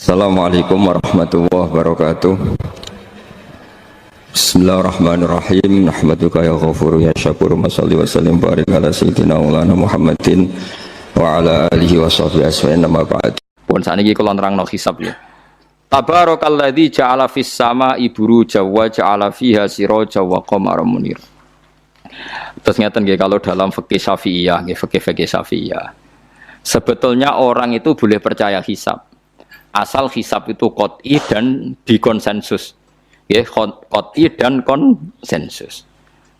Assalamualaikum warahmatullahi wabarakatuh. Bismillahirrahmanirrahim. Nahmaduka ya ghafuru ya syakuru. Mashalli wa sallim barik ala sayyidina maulana Muhammadin wa ala alihi wa sahbihi asma'in nama ba'd. Pun saniki kula nerangno hisab ya. Tabarakalladzi ja'ala fis sama'i buruja wa ja'ala fiha siraja wa qamaran munir. Terus ngeten nggih, kalau dalam fikih Syafi'iyah, nggih fikih Syafi'iyah. Sebetulnya orang itu boleh percaya hisab. Asal hisab itu qot'i dan dikonsensus. Ya, qot'i dan konsensus.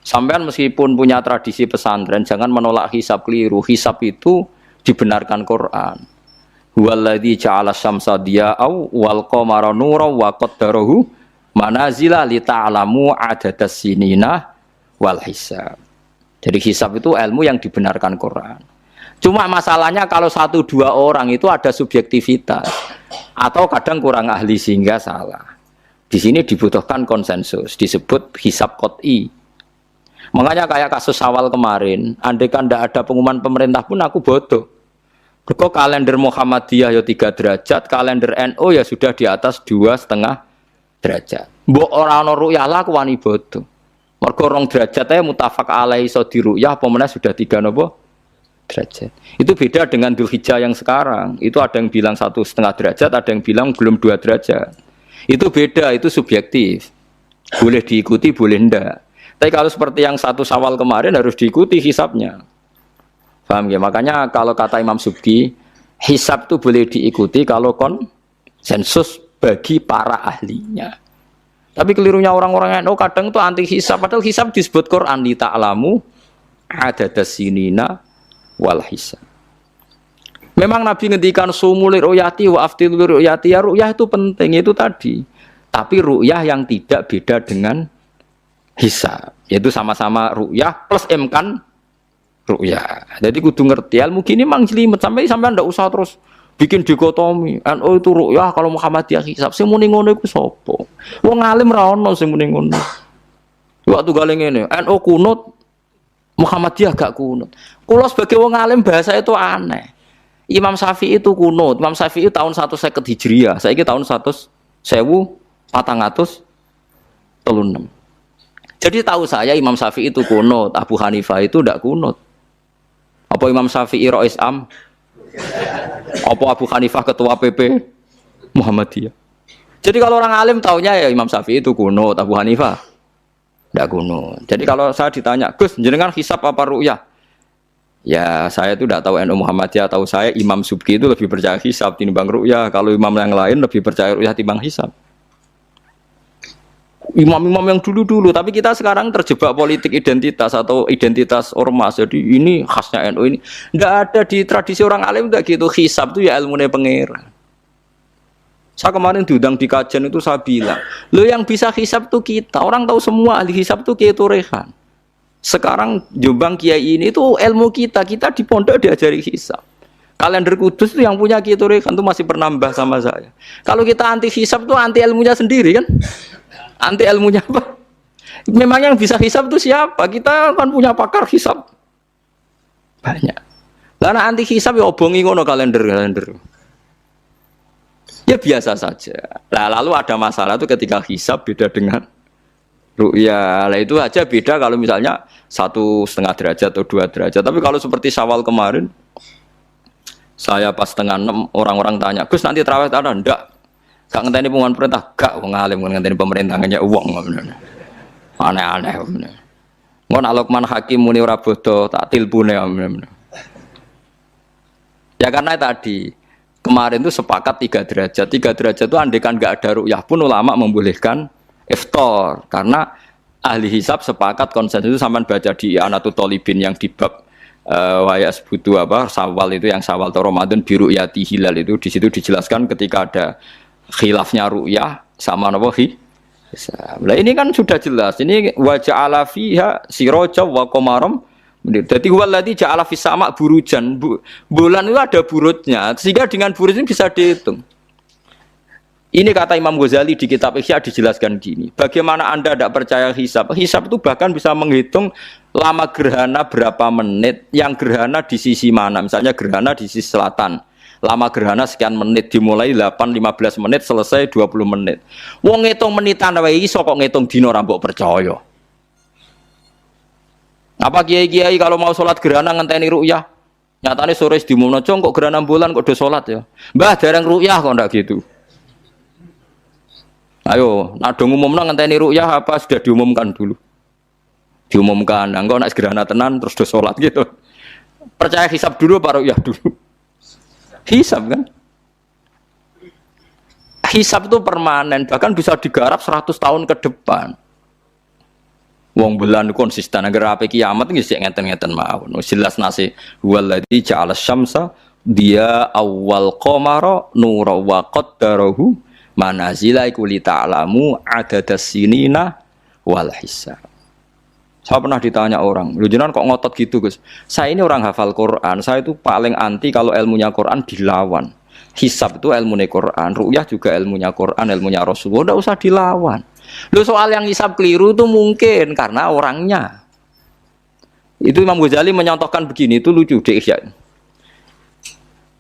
Sampean meskipun punya tradisi pesantren, jangan menolak hisab keliru. Hisab itu dibenarkan Quran. Huwallazi ja'ala syamsa diya'aw wal qamara nuran wa qaddarahu manazila li ta'lamu adadas sinina wal hisab. Jadi hisab itu ilmu yang dibenarkan Quran. Cuma masalahnya kalau 1-2 orang itu ada subjektivitas atau kadang kurang ahli sehingga salah. Di sini dibutuhkan konsensus, disebut hisab qot'i. Makanya kayak kasus Syawal kemarin, andai kan tidak ada pengumuman pemerintah pun aku bodoh. Kok kalender Muhammadiyah ya 3 derajat, kalender NU ya sudah di atas 2,5 derajat. Mbok ora ana ru'yah lah aku wani bodoh. Mergo 2 derajat ae mutafaq alaihi iso diruyah apa meneh sudah 3 napa derajat. Itu beda dengan Dzulhijjah yang sekarang. Itu ada yang bilang 1,5 derajat, ada yang bilang belum 2 derajat. Itu beda, itu subjektif. Boleh diikuti, boleh enggak. Tapi kalau seperti yang 1 Syawal kemarin harus diikuti hisabnya. Paham ya? Makanya kalau kata Imam Subki, hisab itu boleh diikuti kalau konsensus bagi para ahlinya. Tapi kelirunya orang-orang yang kadang itu anti hisab. Padahal hisab disebut Quran li ta'lamu adadas sinina wal hisab. Memang Nabi ngendikan sumul ru'yati wa aftil ru'yati, ya ru'yah itu penting itu tadi. Tapi ru'yah yang tidak beda dengan hisab, yaitu sama-sama ru'yah plus imkan ru'yah. Jadi kudu ngerti ilmu gini mang jelimet sampai ndak usah terus bikin dikotomi. NU itu ru'yah, kalau Muhammadiyah hisab. Sing muni ngono iku sapa? Wong alim ra ono sing muni ngono. Waktu gale ngene, NU kunut, Muhammadiyah gak kunut. Kula sebagai wong alim bahasa itu aneh. Imam Syafi'i itu kunut. Imam Syafi'i tahun 150 Hijriah. Saiki tahun 1436. Jadi tahu saya Imam Syafi'i itu kunut, Abu Hanifah itu tidak kunut. Apa Imam Syafi'i Rais Am? Apa Abu Hanifah ketua PP Muhammadiyah? Jadi kalau orang alim taunya ya Imam Syafi'i itu kunut, Abu Hanifah tidak kunut. Jadi kalau saya ditanya, Gus, jenengan hisab apa ru'yah? Ya saya itu tidak tahu NU Muhammadiyah, tahu saya Imam Subki itu lebih percaya hisab timbang ru'yah. Kalau imam yang lain lebih percaya ru'yah timbang hisab. Imam-imam yang dulu-dulu, tapi kita sekarang terjebak politik identitas atau identitas ormas. Jadi ini khasnya NU ini. Tidak ada di tradisi orang alim tidak gitu. Hisab itu ya ilmunya pangeran. Saya kemarin diundang di kajian itu saya bilang, lo yang bisa hisab itu kita. Orang tahu semua ahli hisab itu Kiai Turehan. Sekarang Jombang Kiai ini itu ilmu kita di pondok diajari hisab. Kalender Kudus itu yang punya Kiai Turehan itu masih penambah sama saya. Kalau kita anti hisab itu anti ilmunya sendiri kan? Anti ilmunya apa? Memang yang bisa hisab itu siapa? Kita kan punya pakar hisab banyak. Karena anti hisab ya obongi ngono kalender. Ya biasa saja. Lalu ada masalah itu ketika hisab beda dengan ru'yah. Lah itu aja beda kalau misalnya 1,5 derajat atau 2 derajat. Tapi kalau seperti Syawal kemarin, saya pas 5:30 orang-orang tanya, Gus nanti tarawih ada? Enggak. Gak ngenteni pengumuman perintah, gak wong alim ngenteni pemerintah ngenya uang. Aneh-aneh. Ngon Alokman Hakim muni ora bodo tak tilpune. Ya karena tadi kemarin itu sepakat 3 derajat. 3 derajat itu andekan gak ada ru'yah pun ulama membolehkan iftar karena ahli hisab sepakat konsensus itu sampean baca di Anatut Thalibin yang di bab wayas butuh apa Syawal itu yang Syawal atau Ramadan biru yati hilal itu di situ dijelaskan ketika ada khilafnya ru'yah sama napa hisab. Lah ini kan sudah jelas. Ini wa ja'ala fiha siraja wa qamaram. Jadi wallazi ja'ala fis sama burujan. Bulan itu ada burutnya sehingga dengan burut ini bisa dihitung. Ini kata Imam Ghazali di kitab Ihya dijelaskan gini. Bagaimana Anda tidak percaya hisab? Hisab itu bahkan bisa menghitung lama gerhana berapa menit, yang gerhana di sisi mana. Misalnya gerhana di sisi selatan. lama gerhana sekian menit, dimulai 8-15 menit, selesai 20 menit. Wong ngitung menitan wae iso kok ngitung dina ora mbok percaya. Apa kiai-kiai kalau mau sholat gerhana ngenteni ru'yah? Nyatane sore diumumno kok gerhana bulan kok do sholat ya. Mbah dereng ru'yah kok ndak gitu. Ayo, nak do ngumumno ngenteni ru'yah apa sudah diumumkan dulu? Diumumkan, engko nek gerhana tenan terus do sholat gitu. Percaya hisab dulu apa ru'yah dulu? Hisab kan? Hisab itu permanen, bahkan bisa digarap 100 tahun ke depan. Wong bulan konsisten agar apa kiamat nggih sik ngeten-ngeten mawon. Jelas nase waladzi ja'ala syamsa dia awal qamara nura wa qaddarahu manazila iku li ta'lamu adadas sinina wal hisab. Saya pernah ditanya orang, "Lu jenengan kok ngotot gitu, Gus?" Saya ini orang hafal Quran, saya itu paling anti kalau ilmunya Quran dilawan. Hisab itu ilmunya Quran, ru'yah juga ilmunya Quran, ilmunya Rasulullah, enggak usah dilawan. Loh soal yang hisab keliru itu mungkin karena orangnya. Itu Imam Ghazali menyontohkan begini, itu lucu deh ya.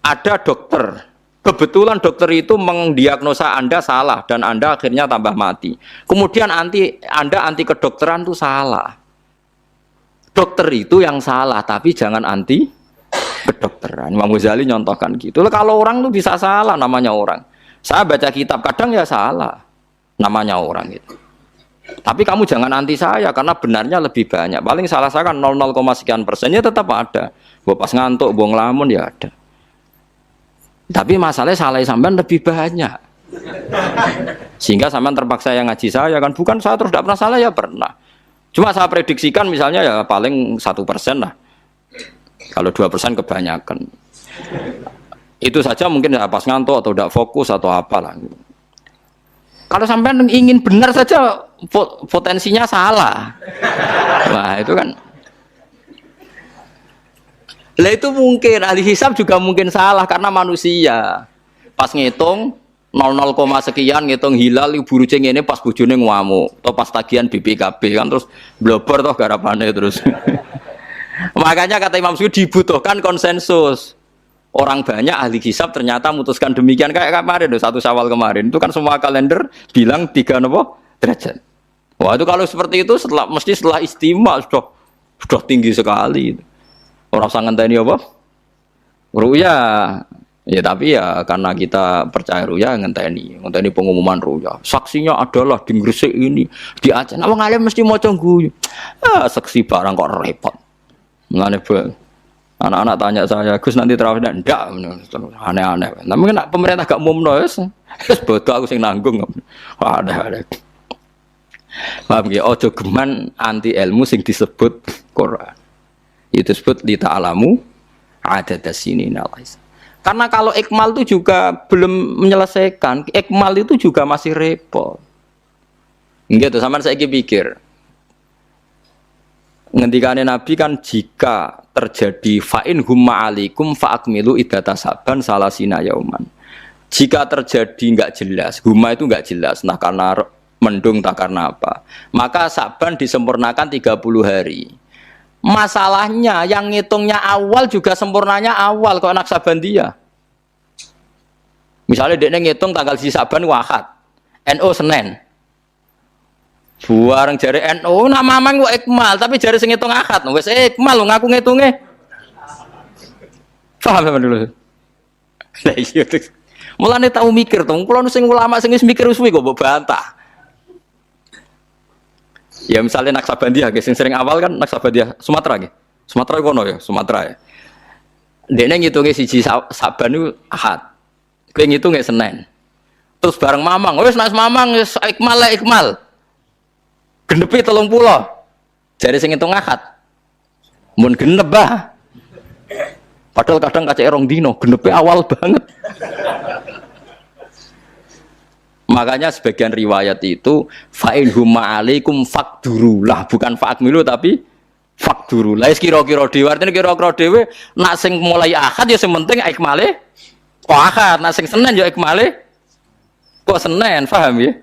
Ada dokter, kebetulan dokter itu mendiagnosa Anda salah dan Anda akhirnya tambah mati. Kemudian Anda anti kedokteran itu salah. Dokter itu yang salah, tapi jangan anti kedokteran. Imam Ghazali nyontohkan gitu. Loh, kalau orang itu bisa salah, namanya orang. Saya baca kitab kadang ya salah. Namanya orang itu. Tapi kamu jangan anti saya karena benarnya lebih banyak. Paling salah saya kan 0, sekian persennya tetap ada. Gua pas ngantuk, gua ngelamun ya ada. Tapi masalahnya salah sampean lebih banyak. Sehingga sampean terpaksa yang ngaji saya kan, bukan saya terus tidak pernah salah ya pernah. Cuma saya prediksikan misalnya ya paling 1% lah. Kalau 2% kebanyakan. Itu saja mungkin ya pas ngantuk atau tidak fokus atau apalah. Kalau sampai ingin benar saja potensinya salah. Nah itu kan. Lah itu mungkin ahli hisab juga mungkin salah karena manusia. Pas ngitung 0, sekian ngitung hilal buru ceng ini pas bojone ngamuk atau pas tagihan BPKB kan terus blobor toh garapane terus. Makanya kata Imam Suyuti dibutuhkan konsensus. Orang banyak ahli hisab ternyata memutuskan demikian kayak kemarin 1 Syawal kemarin itu kan semua kalender bilang 3 derajat. Wah itu kalau seperti itu mesti setelah istimewa sudah tinggi sekali. Orang usah ngenteni apa? Ru'yah. Ya tapi ya karena kita percaya ru'yah ngenteni pengumuman ru'yah. Saksinya adalah di Gresik ini, di Aceh. Nah wong alim mesti maca guyu. Saksi barang kok repot. Mulane anak-anak tanya saya, Gus nanti terawih ndak? Aneh-aneh. Tapi kan pemerintah gak umumno wis bodoh aku sing nanggung. Wah, ada. Paham nggih? Aja geman anti ilmu sing disebut Quran. Itu disebut li ta'lamu adadas sinina. Karena kalau ikmal itu juga belum menyelesaikan, ikmal itu juga masih repot. Nggih to sampean saiki pikir. Ngendikane Nabi kan jika terjadi fa'in humma alikum fa'akmilu iddata saban salasina yauman. Jika terjadi enggak jelas, humma itu enggak jelas, nah karena mendung tak karena apa, maka saban disempurnakan 30 hari. Masalahnya yang ngitungnya awal juga sempurnanya awal kok anak saban dia. Misalnya dia ngitung tanggal si saban Ahad, NU Senin. Buareng jari NU nama mamang kok ikmal, tapi jari sing ngitung Ahad, wis ikmal lho ngaku ngitunge. Paham sampean dulu. Lah iya. Mulane tau mikir to, kula sing ulama sing wis mikir suwi kok mbok bantah. Ya misalnya Naksabandia, sing sering awal kan Naksabandia Sumatera nggih. Sumatera kono ya, Sumatera ya. Dene ngitunge siji Saban niku Ahad. Kowe ngitunge Senin. Terus bareng Mamang, wis nek Mamang wis ikmal. Genepi 30. Jare sing ngitung Ahad. Mun genep bah. Padahal kadang kacek rong dino, genepi awal banget. Makanya sebagian riwayat itu fa'in humma alaikum fakduru lah, bukan fa'akmilu tapi fakduru. Lah kira-kira dhewe artine kira-kira dhewe nak sing mulai Ahad ya sing penting ikmale kok Ahad, nak sing Senin ya ikmale kok Senin, paham ya?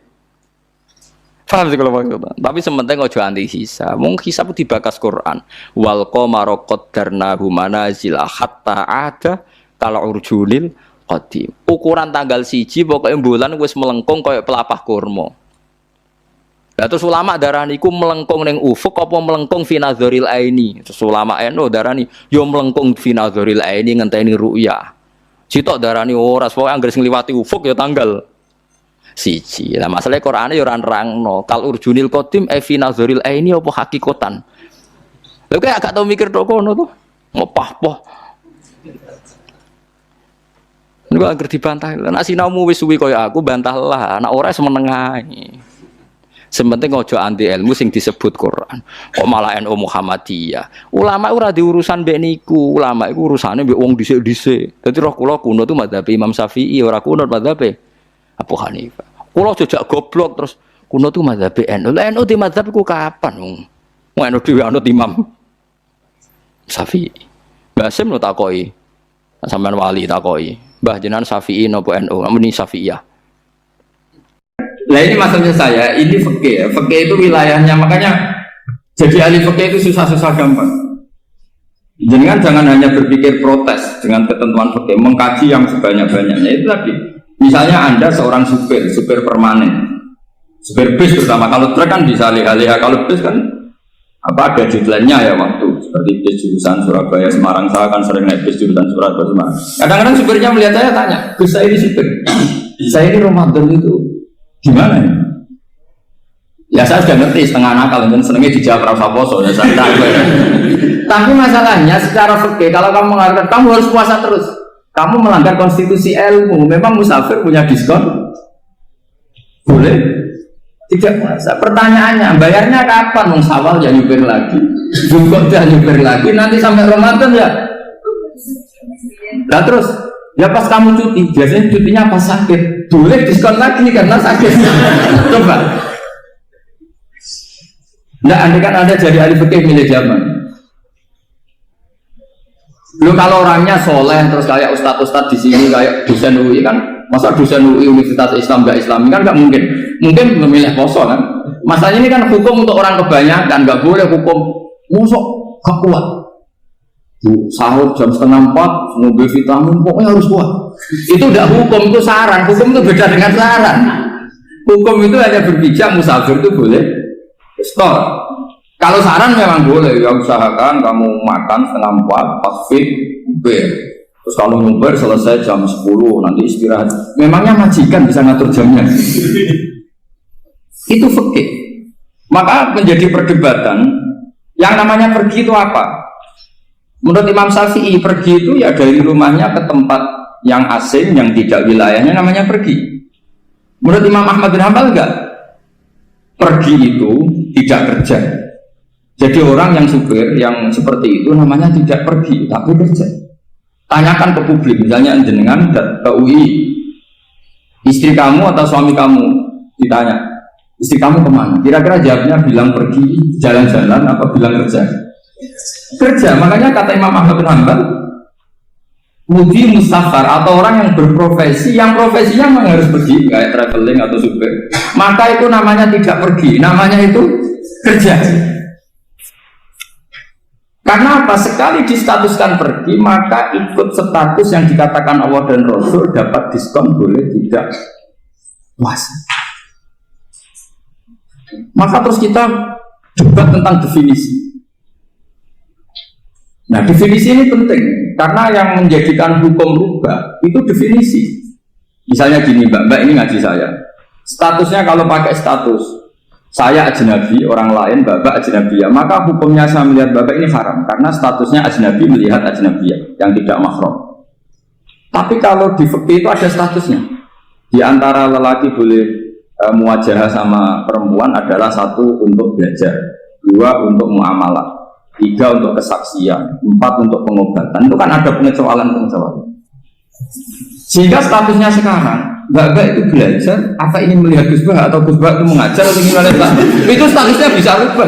Paham sih kalau maksudnya. Tapi sementing ojo anti hisab. Mung hisab dibakas Quran. Wal qamara qaddarnahu manazila hatta ada kal urjunil qadim. Ukuran tanggal siji pokoknya bulan wis melengkung kaya pelapah kurma. Lah terus ulama darani iku melengkung ning ufuk apa melengkung fi nazaril aini. Terus ulama eno darani yo melengkung fi nazaril aini ngenteni ru'yah. Sitok darani ora pokoke anggere sing liwati ufuk ya tanggal siji. Lah masalahe Qur'ane yo ora nerangno kal urjunil qadim fi nazaril aini apa hakikatan. Lha kok agak tau mikir tok kono to. Ngopah-poh. Niku anggere dibantah. Nek sinaumu wis suwi kaya aku bantahlah, nek ora semeneng ae. Sementing ojo anti ilmu sing disebut Quran. Kok malah NU Muhammadiyah. Ulama ora diurusan mbek niku. Ulama iku urusane mbek wong dhisik-dhisik. Dadi roh kula kuno tu madzhab Imam Syafi'i ora kuno madzhab Abu Hanifah. Kula jejak goblok terus kuno tu madzhab NU. Lah NU di madzhab iku kapan wong? Wong NU dhewe anut Imam Syafi'i. Mbah Sim lo takoki. Sampeyan wali takoki. Mbah jenengan Syafi'i napa NU? Muni Syafi'iyah. Nah ini maksudnya saya, ini fikih ya. Fikih itu wilayahnya, makanya jadi ahli fikih itu susah-susah gampang. Jangan hanya berpikir protes dengan ketentuan fikih, mengkaji yang sebanyak-banyaknya. Itu tadi, misalnya Anda seorang supir permanen, supir bis terutama, kalau truk kan bisa alih-alih, kalau bis kan apa ada deadline-nya ya waktu, seperti bis jurusan Surabaya Semarang, saya kan sering naik bis jurusan Surabaya Semarang. Kadang-kadang supirnya melihat saya tanya, "Gus, saya ini supir, saya ini Ramadan itu gimana ya?" Ya saya sudah ngerti setengah nakal dan senengnya dijawab rasa poso ya saya tahu. Tapi masalahnya secara fikih kalau kamu mengatakan kamu harus puasa terus, kamu melanggar konstitusi ilmu. Memang musafir punya diskon? Boleh? Tidak puasa. Pertanyaannya bayarnya kapan? Wong Syawal ya nyupir lagi, Zulhijjah ya nyupir lagi, nanti sampai Ramadan ya. Nah terus ya pas kamu cuti, biasanya cutinya pas sakit, boleh diskon lagi karena sakit. Coba. Nah, andai kan Anda jadi ahli fikih milih zaman. Lu kalau orangnya soleh terus kayak ustadz di sini kayak dosen UI kan, masa dosen UI Universitas Islam nggak Islami kan nggak mungkin. Mungkin memilih poso kan. Masalahnya ini kan hukum untuk orang kebanyakan, nggak boleh hukum musuh gak kuat. Sahur jam 3:30 ngambil vitamin pokoknya harus kuat. Itu tidak hukum, itu saran. Hukum itu beda dengan saran. Hukum itu hanya berpijak musafir itu boleh store. Kalau saran memang boleh, ya usahakan kamu makan 3:30 pas fit ber. Terus kalau nyumber selesai jam 10 nanti istirahat. Memangnya majikan bisa ngatur jamnya? Itu fikih. Maka menjadi perdebatan yang namanya pergi itu apa? Menurut Imam Syafi'i pergi itu ya dari rumahnya ke tempat yang asing yang tidak wilayahnya namanya pergi. Menurut Imam Ahmad bin Hanbal enggak. Pergi itu tidak kerja. Jadi orang yang supir yang seperti itu namanya tidak pergi tapi kerja. Tanyakan ke publik, misalnya jenengan ke UI, istri kamu atau suami kamu ditanya, istri kamu kemana? Kira-kira jawabnya bilang pergi jalan-jalan apa bilang kerja? Kerja. Makanya kata Imam Ahmad bin Hanbal, mudi mustafar atau orang yang berprofesi, yang profesinya memang harus pergi kayak traveling atau supir, maka itu namanya tidak pergi, namanya itu kerja. Karena apa? Sekali distatuskan pergi, maka ikut status yang dikatakan Allah dan Rasul dapat diskon boleh tidak puasa. Maka terus kita debat tentang definisi. Nah definisi ini penting karena yang menjadikan hukum rubah itu definisi. Misalnya gini mbak ini ngaji saya, statusnya kalau pakai status saya ajnabi, orang lain bapak ajnabiyah, maka hukumnya saya melihat bapak ini haram karena statusnya ajnabi melihat ajnabiyah yang tidak mahram. Tapi kalau di fikih itu ada statusnya. Di antara lelaki boleh muwajahah sama perempuan adalah 1 untuk belajar, 2 untuk muamalah, 3 untuk kesaksian, 4 untuk pengobatan. Itu kan ada pengecualian. Sehingga statusnya sekarang Mbak itu belajar, apa ini melihat Gus Bah atau Gus Bah itu mengajar atau gimana? Itu statusnya bisa rubah.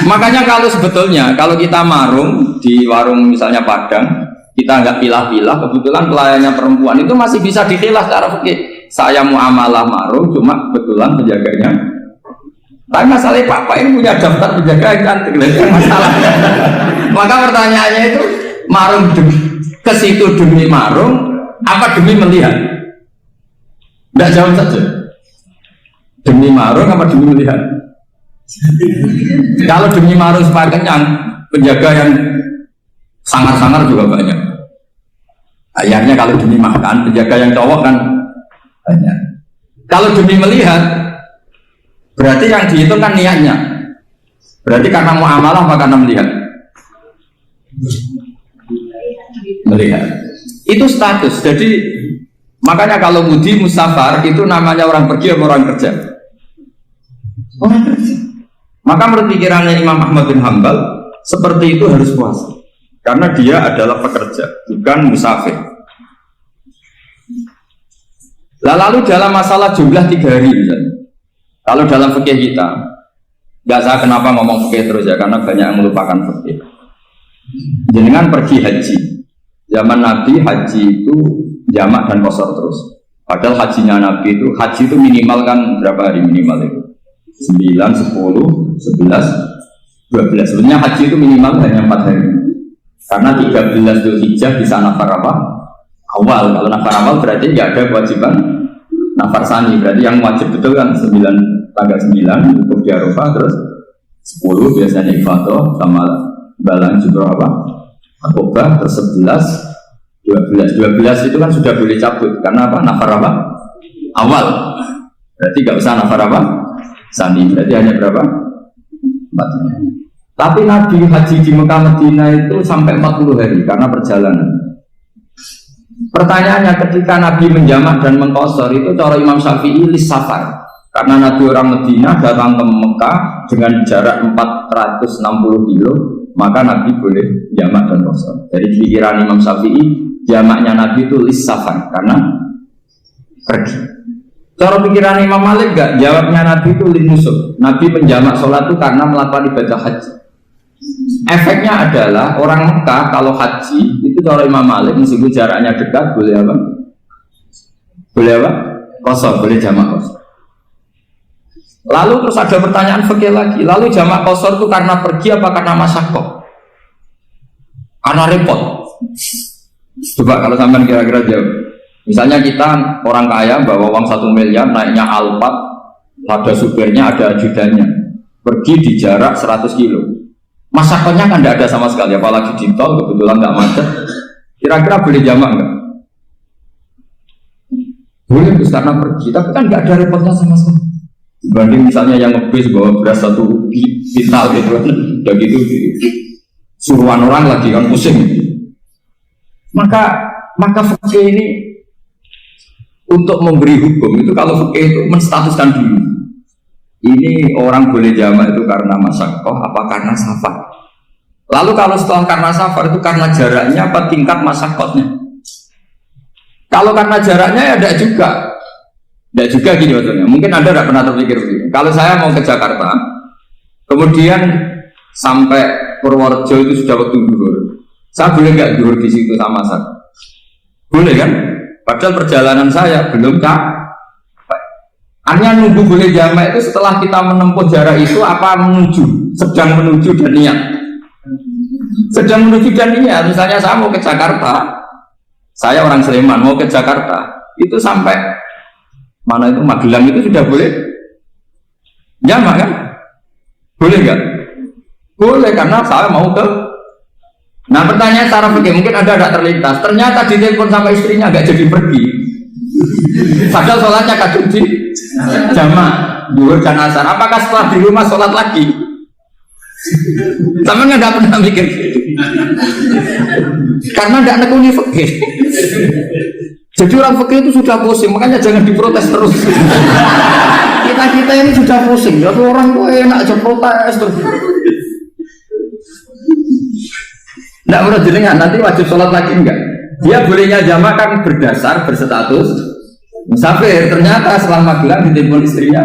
Makanya kalau sebetulnya kalau kita marung di warung misalnya Padang, kita nggak pilah-pilah, kebetulan pelayannya perempuan itu masih bisa dipilah secara fikih. Saya muamalah marung, cuma kebetulan penjaganya. Tapi masalahnya Pak ini punya daftar penjaga yang cantik, itu masalah. Maka pertanyaannya itu marung ke situ demi marung apa demi melihat? Tidak jawab saja. Demi marung apa demi melihat? Kalau demi marung supaya kenyang, penjaga yang sangar-sangar juga banyak. Ayahnya kalau demi makan, penjaga yang cowok kan banyak. Kalau demi melihat, berarti yang dihitung kan niatnya. Berarti karena muamalah apa karena melihat? Melihat. Itu status. Jadi makanya kalau mudi musafar itu namanya orang pergi atau orang kerja? Orang kerja. Maka menurut pikirannya Imam Ahmad bin Hanbal seperti itu harus puasa. Karena dia adalah pekerja, bukan musafir. Lalu dalam masalah jumlah 3 hari misalnya. Kalau dalam fikih kita, nggak saya kenapa ngomong fikih terus ya, karena banyak yang melupakan fikih. Jenengan pergi haji. Zaman Nabi haji itu jamak dan qashar terus. Padahal hajinya Nabi itu minimal kan berapa hari minimal itu? 9, 10, 11, 12. Sebenarnya haji itu minimal hanya 4 hari. Karena 13 Dzulhijjah bisa nafar apa? Awal. Kalau nafar awal berarti nggak ada kewajiban nafar sani. Berarti yang wajib betul kan tanggal 9 wukuf di Arafah, terus 10 biasanya ifadah sama balang jumroh apa? Akobah, terus 11, 12 itu kan sudah boleh cabut. Karena apa? Nafar apa? Awal. Berarti nggak usah nafar apa? Sani. Berarti hanya berapa? 4 hari. Tapi Nabi haji di Mekah Madinah itu sampai 40 hari karena perjalanan. Pertanyaannya ketika Nabi menjamak dan mengqashar itu cara Imam Syafi'i lis safar. Karena Nabi orang Madinah datang ke Mekah dengan jarak 460 kilo, maka Nabi boleh jamak dan qashar. Dari pikiran Imam Syafi'i, jamaknya Nabi itu lis safar karena pergi. Cara pikiran Imam Malik enggak, jawabnya Nabi itu lin nusuk. Nabi menjamak sholat itu karena melakukan ibadah haji. Efeknya adalah orang Mekah kalau haji itu cara Imam Malik meskipun jaraknya dekat boleh apa? Boleh apa? Qashar, boleh jamak qashar. Lalu terus ada pertanyaan fikih lagi. Lalu jamak qashar itu karena pergi apa karena masyaqqah? Karena repot. Coba kalau sampean kira-kira jawab. Misalnya kita orang kaya bawa uang 1 miliar naiknya Alphard, ada supirnya, ada ajudannya. Pergi di jarak 100 kilo. Masyaqqahnya kan tidak ada sama sekali, apalagi di tol kebetulan nggak macet. Kira-kira boleh jamak nggak? Boleh, karena pergi, tapi kan nggak ada repotnya sama sekali. Dibanding misalnya yang ngebis bawa beras 1 kintal gitu, udah gitu suruhan orang lagi kan pusing. Maka fikih ini untuk memberi hukum itu kalau fikih itu menstatuskan dulu. Ini orang boleh jamak itu karena masyaqqah apa karena safar. Lalu kalau setelah karena safar itu karena jaraknya apa tingkat masyaqqahnya. Kalau karena jaraknya ya tidak juga. Tidak juga gini maksudnya. Mungkin Anda tidak pernah terpikir begini. Kalau saya mau ke Jakarta, kemudian sampai Purworejo itu sudah waktu zuhur. Saya boleh nggak zuhur di situ sama saya? Boleh kan? Padahal perjalanan saya belum hanya nunggu boleh jamak itu setelah kita menempuh jarak itu apa menuju, sedang menuju dan niat. Sedang menuju dan niat. Misalnya saya mau ke Jakarta, saya orang Sleman mau ke Jakarta, itu sampai mana itu Magelang itu sudah boleh jamak kan? Boleh nggak? Boleh karena saya mau ke. Nah pertanyaan secara fikih mungkin ada tidak terlintas. Ternyata ditelepon sama istrinya nggak jadi pergi. Padahal sholatnya kadung di jamak zuhur dan asar. Apakah setelah di rumah sholat lagi? Sama nggak pernah mikir gitu. Karena tidak nekuni fikih. Jadi orang fikih itu sudah pusing, makanya jangan diprotes terus. Kita ini sudah pusing. Jadi orang tuh enak aja protes terus. Tidak menurut jenengan nanti wajib sholat lagi enggak? Dia bolehnya jamak kan berdasar berstatus musafir. Ternyata setelah Magelang ditelepon istrinya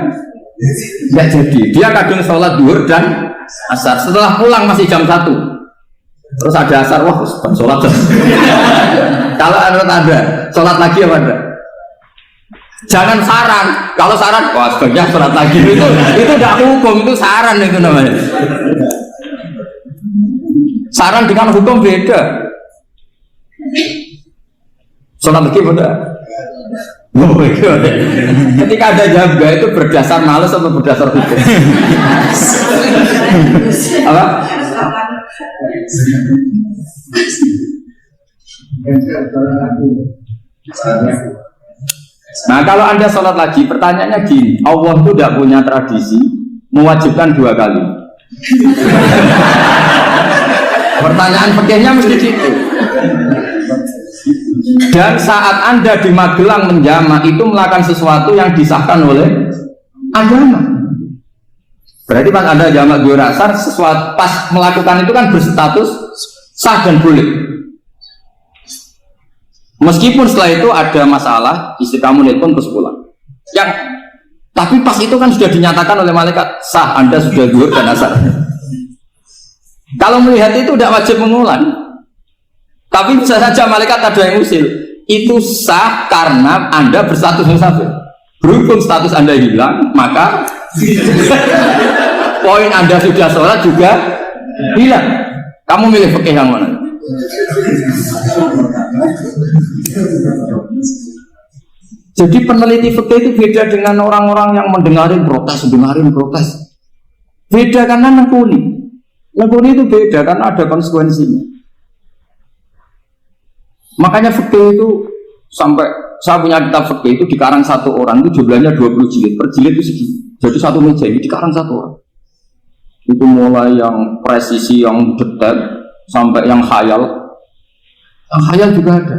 enggak jadi. Dia kadang sholat zuhur dan asar. Setelah pulang masih jam 1. Terus ada asar, wah sholat. Kalau ada sholat lagi apa ada? Jangan saran. Kalau saran, wah sebaiknya sholat lagi. Itu tidak hukum, itu saran itu namanya. Saran dengan hukum beda. Sholat lagi benar. Oh, iya. Ketika ada jaga itu berdasar malas atau berdasar hukum? Apa? Nah kalau Anda sholat lagi, pertanyaannya gini, Allah itu tidak punya tradisi mewajibkan 2 kali. Pertanyaan fikihnya mesti gitu. Dan saat Anda di Magelang menjama itu melakukan sesuatu yang disahkan oleh agama. Berarti pas Anda jamak 2 rakaat, sesuatu pas melakukan itu kan berstatus sah dan boleh. Meskipun setelah itu ada masalah, istri kamu nelpon terus pulang. Tapi pas itu kan sudah dinyatakan oleh malaikat sah, Anda sudah zuhur dan asar. Kalau melihat itu tidak wajib mengulang. Tapi bisa saja malaikat ada yang usil. Itu sah karena Anda berstatus musafir. Berhubung status Anda hilang, maka poin Anda sudah sholat juga hilang. Kamu milih fikih yang mana? Jadi peneliti fikih itu beda dengan orang-orang yang mendengarin protes. Beda karena nekuni itu beda karena ada konsekuensinya. Makanya fikih itu sampai saya punya kitab fikih itu dikarang 1 orang itu jumlahnya 20 jilid. Per jilid itu segini. Jadi 1 meja ini dikarang 1 orang. Itu mulai yang presisi, yang detail sampai yang khayal. Yang khayal juga ada.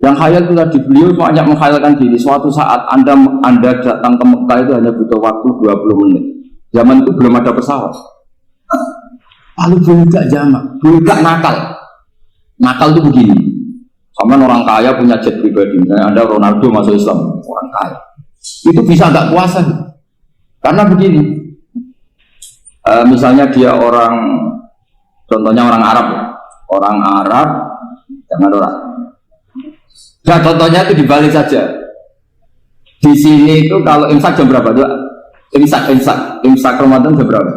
Yang khayal itu tadi beliau banyak menghayalkan diri. Suatu saat Anda datang ke Mekah itu hanya butuh waktu 20 menit. Zaman itu belum ada pesawat. Lalu budak jamak, budak nakal. Nakal itu begini. Sama orang kaya punya jet pribadi. Anda Ronaldo masuk Islam, orang kaya. Itu bisa nggak puasa. Karena begini. Misalnya dia contohnya orang Arab. Orang Arab, jangan orang. Nah, contohnya itu dibalik saja. Di sini itu kalau imsak jam berapa? Imsak Ramadan jam berapa?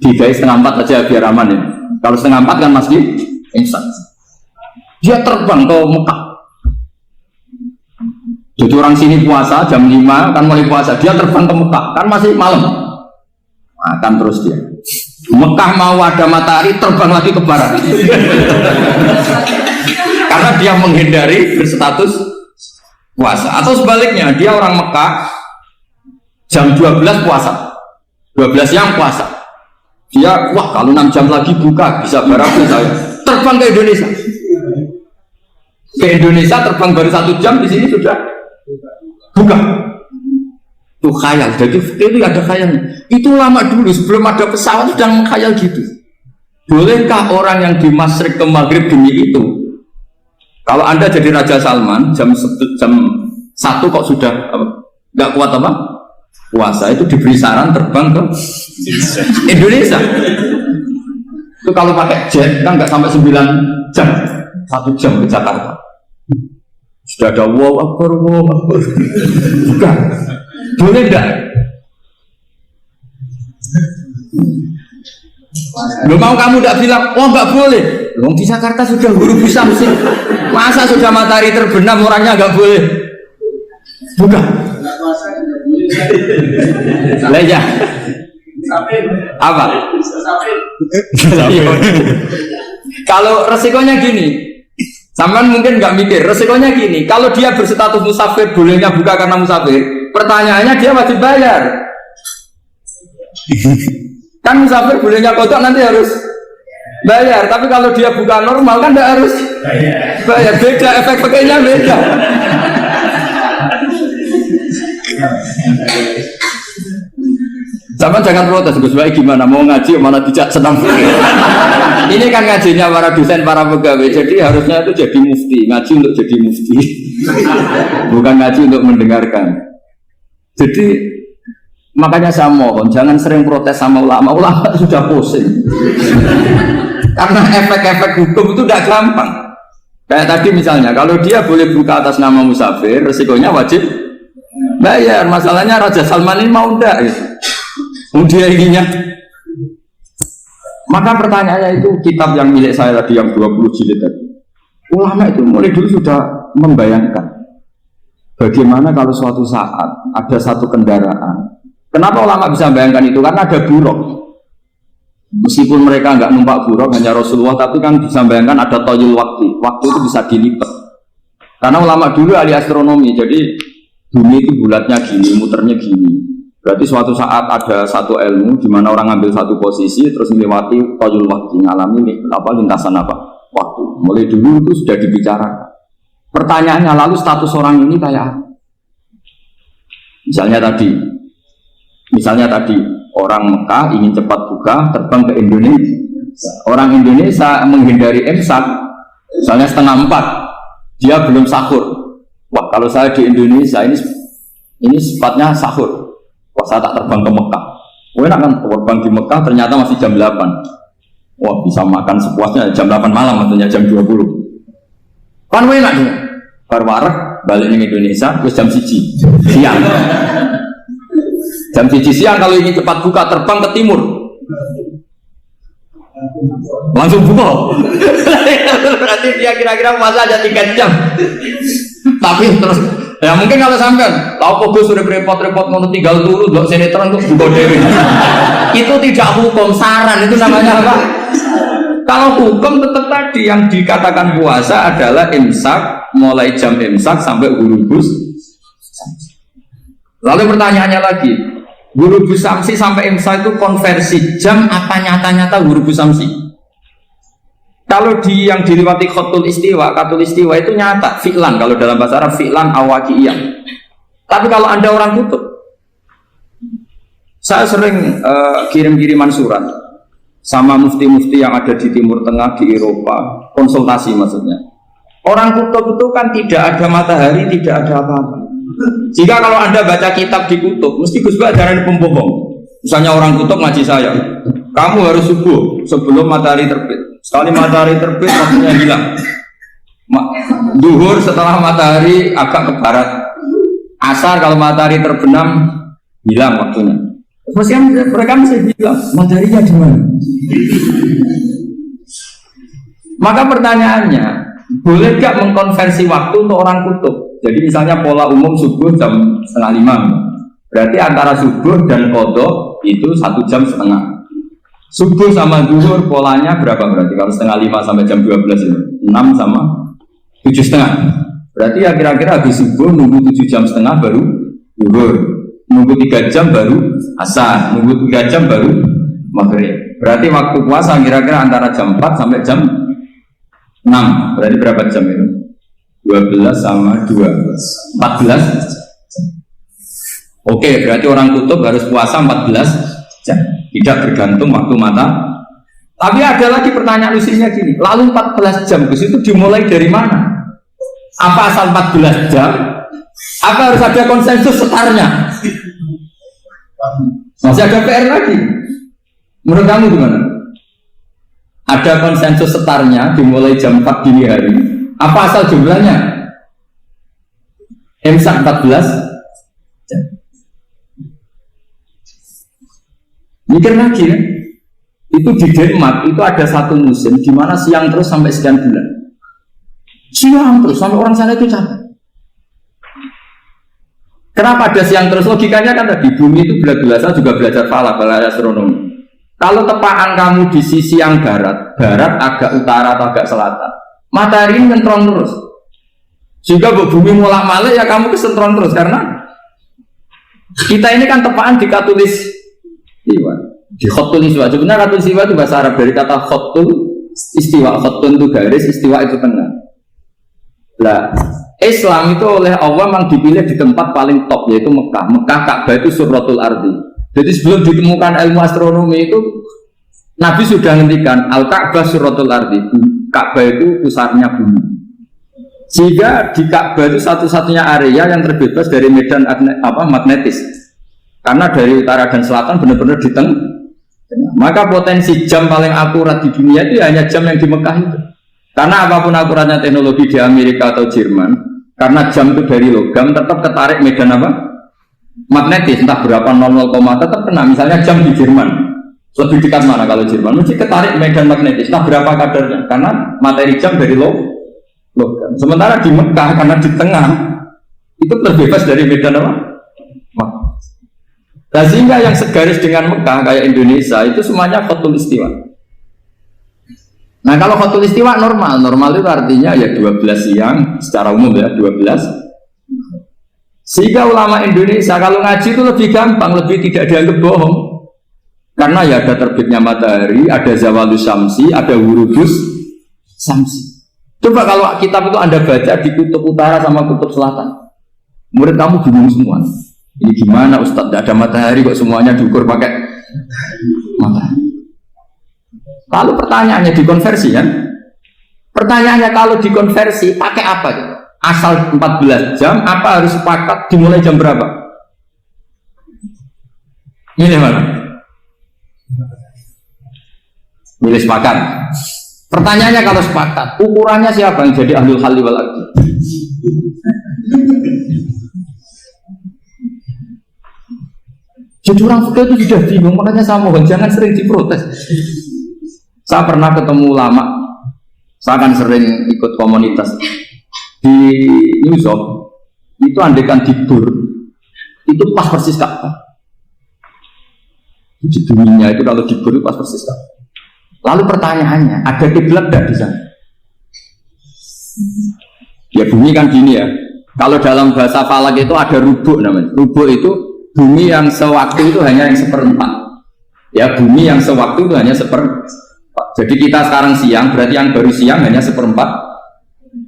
3:30 aja biar aman ya. Kalau 3:30 kan masih imsak. Dia terbang ke Mekah. Jadi orang sini puasa jam 5 kan mulai puasa. Dia terbang ke Mekah kan masih malam. Makan terus dia. Mekah mau ada matahari terbang lagi ke barat. Karena dia menghindari berstatus puasa. Atau sebaliknya, dia orang Mekah jam 12 puasa. 12 siang puasa. Dia, wah kalau 6 jam lagi buka, bisa barabu saya. Terbang ke Indonesia. Ke Indonesia terbang baru 1 jam, di sini sudah buka. Itu khayal, jadi itu ada khayalnya. Itu lama dulu, sebelum ada pesawat sudah mengkhayal gitu. Bolehkah orang yang di Masyrik ke Maghrib demi itu? Kalau Anda jadi Raja Salman jam 1 kok sudah nggak kuat apa? Puasa itu diberi saran terbang ke Indonesia. Itu kalau pakai jet kan nggak sampai 9 jam, 1 jam ke Jakarta. Sudah ada wow akbar. Bukan. Boleh enggak? Lo mau kamu tidak bilang, oh enggak boleh. Lo di Jakarta sudah huruf bisa sih. Masa sudah matahari terbenam orangnya enggak boleh? Bukan. Leja. Apa? Kalau resikonya gini, sampean mungkin nggak mikir. Resikonya gini, kalau dia berstatus musafir, bolehnya buka karena musafir. Pertanyaannya dia wajib bayar. Kan musafir bolehnya kodok nanti harus bayar. Tapi kalau dia buka normal kan tidak harus bayar. Beda, efek pakainya beda. Sama jangan protes, Gus Baik gimana mau ngaji mana tidak senang. Ini kan ngajinya para dosen, para pegawai. Jadi harusnya itu jadi mufti, ngaji untuk jadi mufti. Bukan ngaji untuk mendengarkan. Jadi makanya saya mohon jangan sering protes sama ulama. Ulama sudah pusing. Karena efek-efek hukum itu tidak gampang. Kayak tadi misalnya, kalau dia boleh buka atas nama musafir, resikonya wajib bayar. Masalahnya Raja Salman ini mau enggak gitu. Dia inginnya Maka pertanyaannya itu kitab yang milik saya tadi yang 20 jilid tadi. Ulama itu mulai dulu sudah membayangkan bagaimana kalau suatu saat ada satu kendaraan. Kenapa ulama bisa membayangkan itu? Karena ada buruk. Meskipun mereka nggak numpak buruk hanya Rasulullah, tapi kan bisa membayangkan ada toyul waktu. Waktu itu bisa dilipat. Karena ulama dulu ahli astronomi, jadi bumi itu bulatnya gini, muternya gini. Berarti suatu saat ada satu ilmu di mana orang ambil satu posisi terus melewati toyul waktu, ngalami lintasan waktu. Mulai dulu itu sudah dibicarakan. Pertanyaannya lalu status orang ini kayak apa? Misalnya tadi orang Mekah ingin cepat buka terbang ke Indonesia. Orang Indonesia menghindari imsak, misalnya 3:30, dia belum sahur. Wah, kalau saya di Indonesia ini sifatnya sahur. Wah, saya tak terbang ke Mekah. Wah, enak kan terbang di Mekah ternyata masih jam 8. Wah, bisa makan sepuasnya jam 8 malam, maksudnya jam 20. Kan enak dia. Barwarek balik ke Indonesia terus jam 1 siang. Jam 1 siang kalau ingin cepat buka terbang ke timur. Langsung buka. Berarti dia kira-kira puasa aja 3 jam. Tapi terus ya mungkin kalau sampai tahu kok sudah repot-repot mau tinggal dulu dok sinetron untuk buka dewi. Itu tidak hukum, saran itu namanya apa? Kalau hukum tetap tadi yang dikatakan puasa adalah imsak, mulai jam imsak sampai hurubus. Lalu pertanyaannya lagi, hurubus samsi sampai imsak itu konversi jam apa nyata-nyata hurubus samsi? Kalau yang diliwati khatul istiwa itu nyata, fi'lan kalau dalam bahasa Arab fi'lan awaqiyah. Tapi kalau Anda orang kutub, saya sering kirim-kiriman surat sama mufti-mufti yang ada di Timur Tengah, di Eropa, konsultasi maksudnya. Orang kutub itu kan tidak ada matahari, tidak ada apa-apa. Jika kalau Anda baca kitab di kutub, mesti Gus Bak ajaran pembohong. Misalnya orang kutub ngaji saya, kamu harus subuh sebelum matahari terbit. Sekali matahari terbit, waktunya hilang. Duhur setelah matahari agak ke barat. Asar kalau matahari terbenam, hilang waktunya. Mereka masih bilang, mataharinya di mana? Maka pertanyaannya, boleh gak mengkonversi waktu untuk orang kutub? Jadi misalnya pola umum subuh jam 4:30. Berarti antara subuh dan qadha itu 1,5 jam. Subuh sama zuhur polanya berapa berarti? Kalau 4:30 sampai jam 12 itu 6 sama 7,5. Berarti ya kira-kira habis subuh nunggu 7,5 jam baru zuhur, nunggu 3 jam baru asar, nunggu 3 jam baru maghrib. Berarti waktu puasa kira-kira antara jam 4 sampai jam 6. Berarti berapa jam itu? 12 sama 2 14. Oke, berarti orang kutub harus puasa 14 jam. Tidak bergantung waktu mata. Tapi ada lagi pertanyaan lucunya gini, lalu 14 jam itu dimulai dari mana? Apa asal 14 jam? Apa harus ada konsensus setarnya? Masih ada PR lagi. Menurut kamu gimana? Ada konsensus setarnya dimulai jam 4 dini hari. Apa asal jumlahnya? Imsak 14 jam. Mikir lagi kan? Itu di Denmark itu ada satu musim di mana siang terus sampai sekian bulan. Siang terus sampai orang sana itu capek. Kenapa ada siang terus? Logikanya kan tadi bumi itu belajar juga belajar falak, belajar astronomi. Kalau tepaan kamu di sisi yang barat agak utara atau agak selatan, matahari ini nyentron terus. Sehingga bumi mulak-malik ya kamu kesentron terus karena kita ini kan tepaan di katulis di khotul istiwa. Sebenarnya khotul istiwa itu bahasa Arab dari kata khotul istiwa. Khotul itu garis, istiwa itu tengah. Nah, Islam itu oleh Allah memang dipilih di tempat paling top yaitu Mekah. Mekah Ka'bah itu surratul ardi. Jadi sebelum ditemukan ilmu astronomi itu Nabi sudah ngendikan Al-Ka'bah surratul ardi. Ka'bah itu pusarnya bumi. Sehingga di Ka'bah itu satu-satunya area yang terbebas dari medan magnetis. Karena dari utara dan selatan benar-benar di tengah. Maka potensi jam paling akurat di dunia itu hanya jam yang di Mekah itu. Karena apapun akuratnya teknologi di Amerika atau Jerman, karena jam itu dari logam tetap ketarik medan magnetis, entah berapa 00, tetap kena. Misalnya jam di Jerman Lebih dekat mana kalau Jerman? Mesti ketarik medan magnetis. Nah berapa kadarnya? Karena materi jam dari logam. Sementara di Mekah karena di tengah itu terbebas dari medan apa? Nah, sehingga yang segaris dengan Mekah kayak Indonesia itu semuanya khotul istiwa. Nah kalau khotul istiwa normal itu artinya ya 12 siang secara umum ya 12. Sehingga ulama Indonesia kalau ngaji itu lebih gampang, lebih tidak dianggap bohong. Karena ya ada terbitnya matahari, ada zawalus syamsi, ada wurudus syamsi. Coba kalau kitab itu Anda baca di kutub utara sama kutub selatan, murid kamu bingung semua. Ini gimana Ustadz? Tidak ada matahari kok semuanya diukur pakai matahari. Lalu pertanyaannya dikonversi kan? Pertanyaannya kalau dikonversi pakai apa? Asal 14 jam, apa harus sepakat dimulai jam berapa? Ini mana? Milih sepakat. Pertanyaannya kalau sepakat, ukurannya siapa yang jadi ahlul halli wal aqdi? Jadi orang fikih itu sudah bingung, makanya saya mohon jangan sering diprotes. Saya pernah ketemu ulama, saya kan sering ikut komunitas di New York, itu andekan tidur, itu pas persis Ka'bah. Di dunia itu kalau tidur itu pas persis Ka'bah. Lalu pertanyaannya, ada kiblat tidak di sana? Ya bumi kan gini ya. Kalau dalam bahasa falak itu ada rubuk namanya. Rubuk itu bumi yang sewaktu itu hanya yang seperempat. Ya bumi yang sewaktu itu hanya seperempat. Jadi kita sekarang siang, berarti yang baru siang hanya seperempat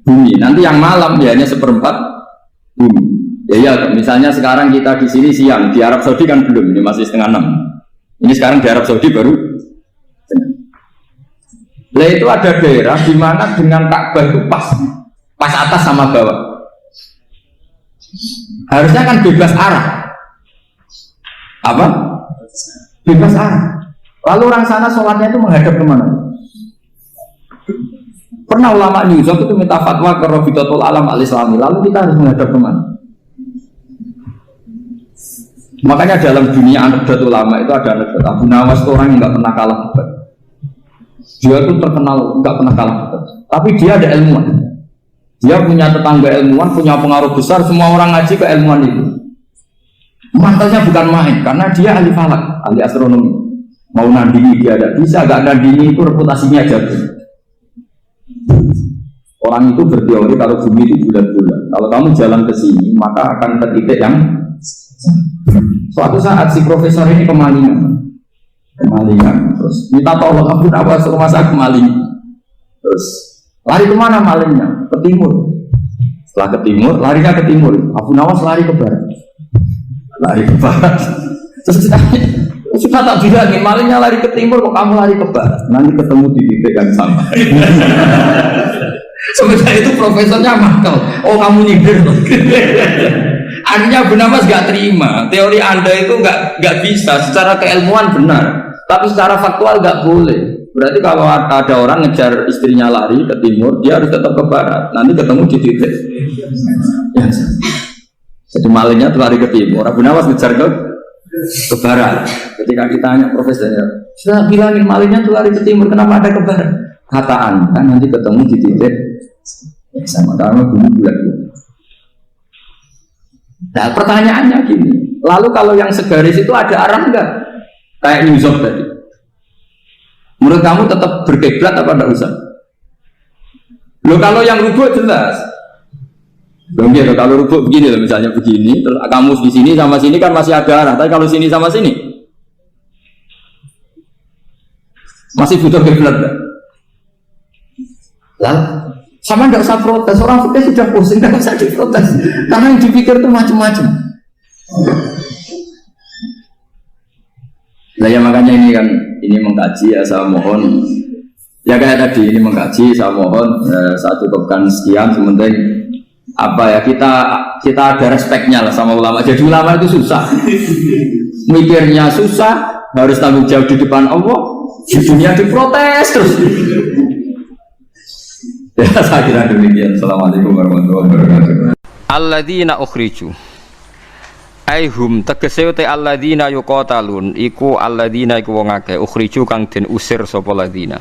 bumi. Nanti yang malam ya hanya seperempat bumi. Ya misalnya sekarang kita di sini siang, di Arab Saudi kan belum, ini masih setengah 6. Ini sekarang di Arab Saudi baru. Lah itu ada daerah di mana dengan Ka'bah itu pas atas sama bawah. Harusnya kan bebas arah. Apa? Bebas arah. Lalu orang sana sholatnya itu menghadap kemana? Pernah ulama New York itu minta fatwa ke Rabitatul Alam al-Islami. Lalu kita harus menghadap kemana? Makanya dalam dunia anekdot ulama itu ada anekdot Abu Nawas itu orang yang nggak pernah kalah debat. Dia itu terkenal nggak pernah kalah debat. Tapi dia ada ilmuwan. Dia punya tetangga ilmuwan, punya pengaruh besar. Semua orang ngaji ke ilmuwan itu. Mantelnya bukan main, karena dia ahli falak, ahli astronomi. Mau nandingi dia ada bisa, gak nandingi itu reputasinya jatuh. Orang itu berteori kalau bumi itu bulat-bulat. Kalau kamu jalan ke sini, maka akan ke titik yang suatu saat si profesor ini kemalingan, terus minta tolong Abu Nawas rumah saya kemalingan. Terus lari kemana malingnya? Ke timur. Setelah ke timur, larinya ke timur. Abu Nawas lari ke barat. Terus sudah tak bilangin malingnya lari ke timur, kok kamu lari ke barat? Nanti ketemu di titik yang sama. Sebenarnya itu profesornya makal. Oh kamu nyindir. Artinya Abu Nawas gak terima. Teori anda itu gak bisa. Secara keilmuan benar, tapi secara faktual gak boleh. Berarti kalau ada orang ngejar istrinya lari ke timur, dia harus tetap ke barat. Nanti ketemu di titik yang sama. Jadi malingnya tuh lari ke timur, Abu Nawas ngejar ke barat. Ketika ditanya profesornya, sudah bilangin malingnya tuh lari ke timur, kenapa ada ke barat? Kata anda nanti ketemu di titik sama karena bumi bulat. Nah pertanyaannya gini, lalu kalau yang segaris itu ada arah enggak? Kayak New York tadi. Menurut kamu tetap berkiblat apa enggak usah? Loh kalau yang rubuk jelas. Gitu, kalau rubuk begini loh, misalnya begini, terus kamu di sini sama sini kan masih ada arah, tapi kalau sini sama sini masih butuh kiblat. Lah, sama nggak usah protes, orang fikih sudah pusing, nggak usah diprotes, karena yang dipikir itu macam-macam. Nah ya makanya ini mengkaji ya, saya mohon ya kayak tadi ini mengkaji, saya mohon saya cukupkan sekian, sementing apa ya kita ada respeknya lah sama ulama. Jadi ulama itu susah, mikirnya susah, harus tanggung jawab di depan Allah, di dunia diprotes terus. Ya saya kira demikian. Assalamualaikum warahmatullahi wabarakatuh. Alladzina ukhriju. Aihum tegese te alladzina yuqatalun iku alladzina iku wong akeh ukhriju kang den usir sapa ladina.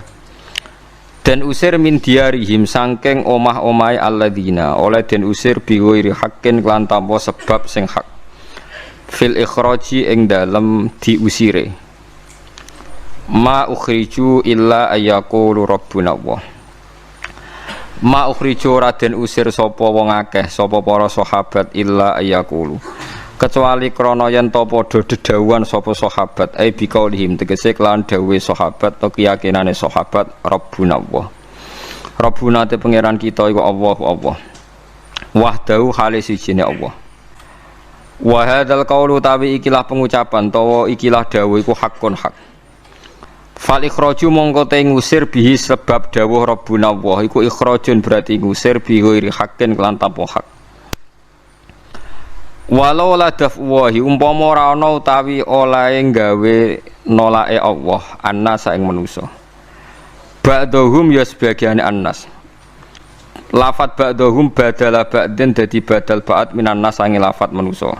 Den usir min diarihim saking omah-omahe alladzina oleh den usir bi ghairi haqqin lan tanpa sebab sing hak. Fil ikhraji ing dalem diusire. Ma ukhriju illa ayyaqulu rabbuna Allah. Ma ukhriju raden usir sapa wong akeh sapa para sahabat illa ayyaqulu kecuali krana yen ta padha dedhawuhan sapa sahabat ai biqaulihim tegese kelan dawuhe sahabat to keyakinane sahabat rabbuna Allah. Rabbuna te pangeran kita iku Allah wahdahu hale sijine Allah. Wa hadzal qaulu tawi ikilah pengucapan tawa ikilah dawuh iku hakun hak. Fal ikhraju mongko te ngusir bihi sebab dawuh rabbuna Allah iku ikhrajun berarti ngusir bi ghairi haqqin kelan tanpa hak. Walau la dafwahi umpama ora ana utawi olahe gawe nolake Allah annas ing manusa. Ba'dhum ya sebagian annas. Lafat ba'dhum badala ba'din dadi badal ba'd minan nas sange lafat manusa.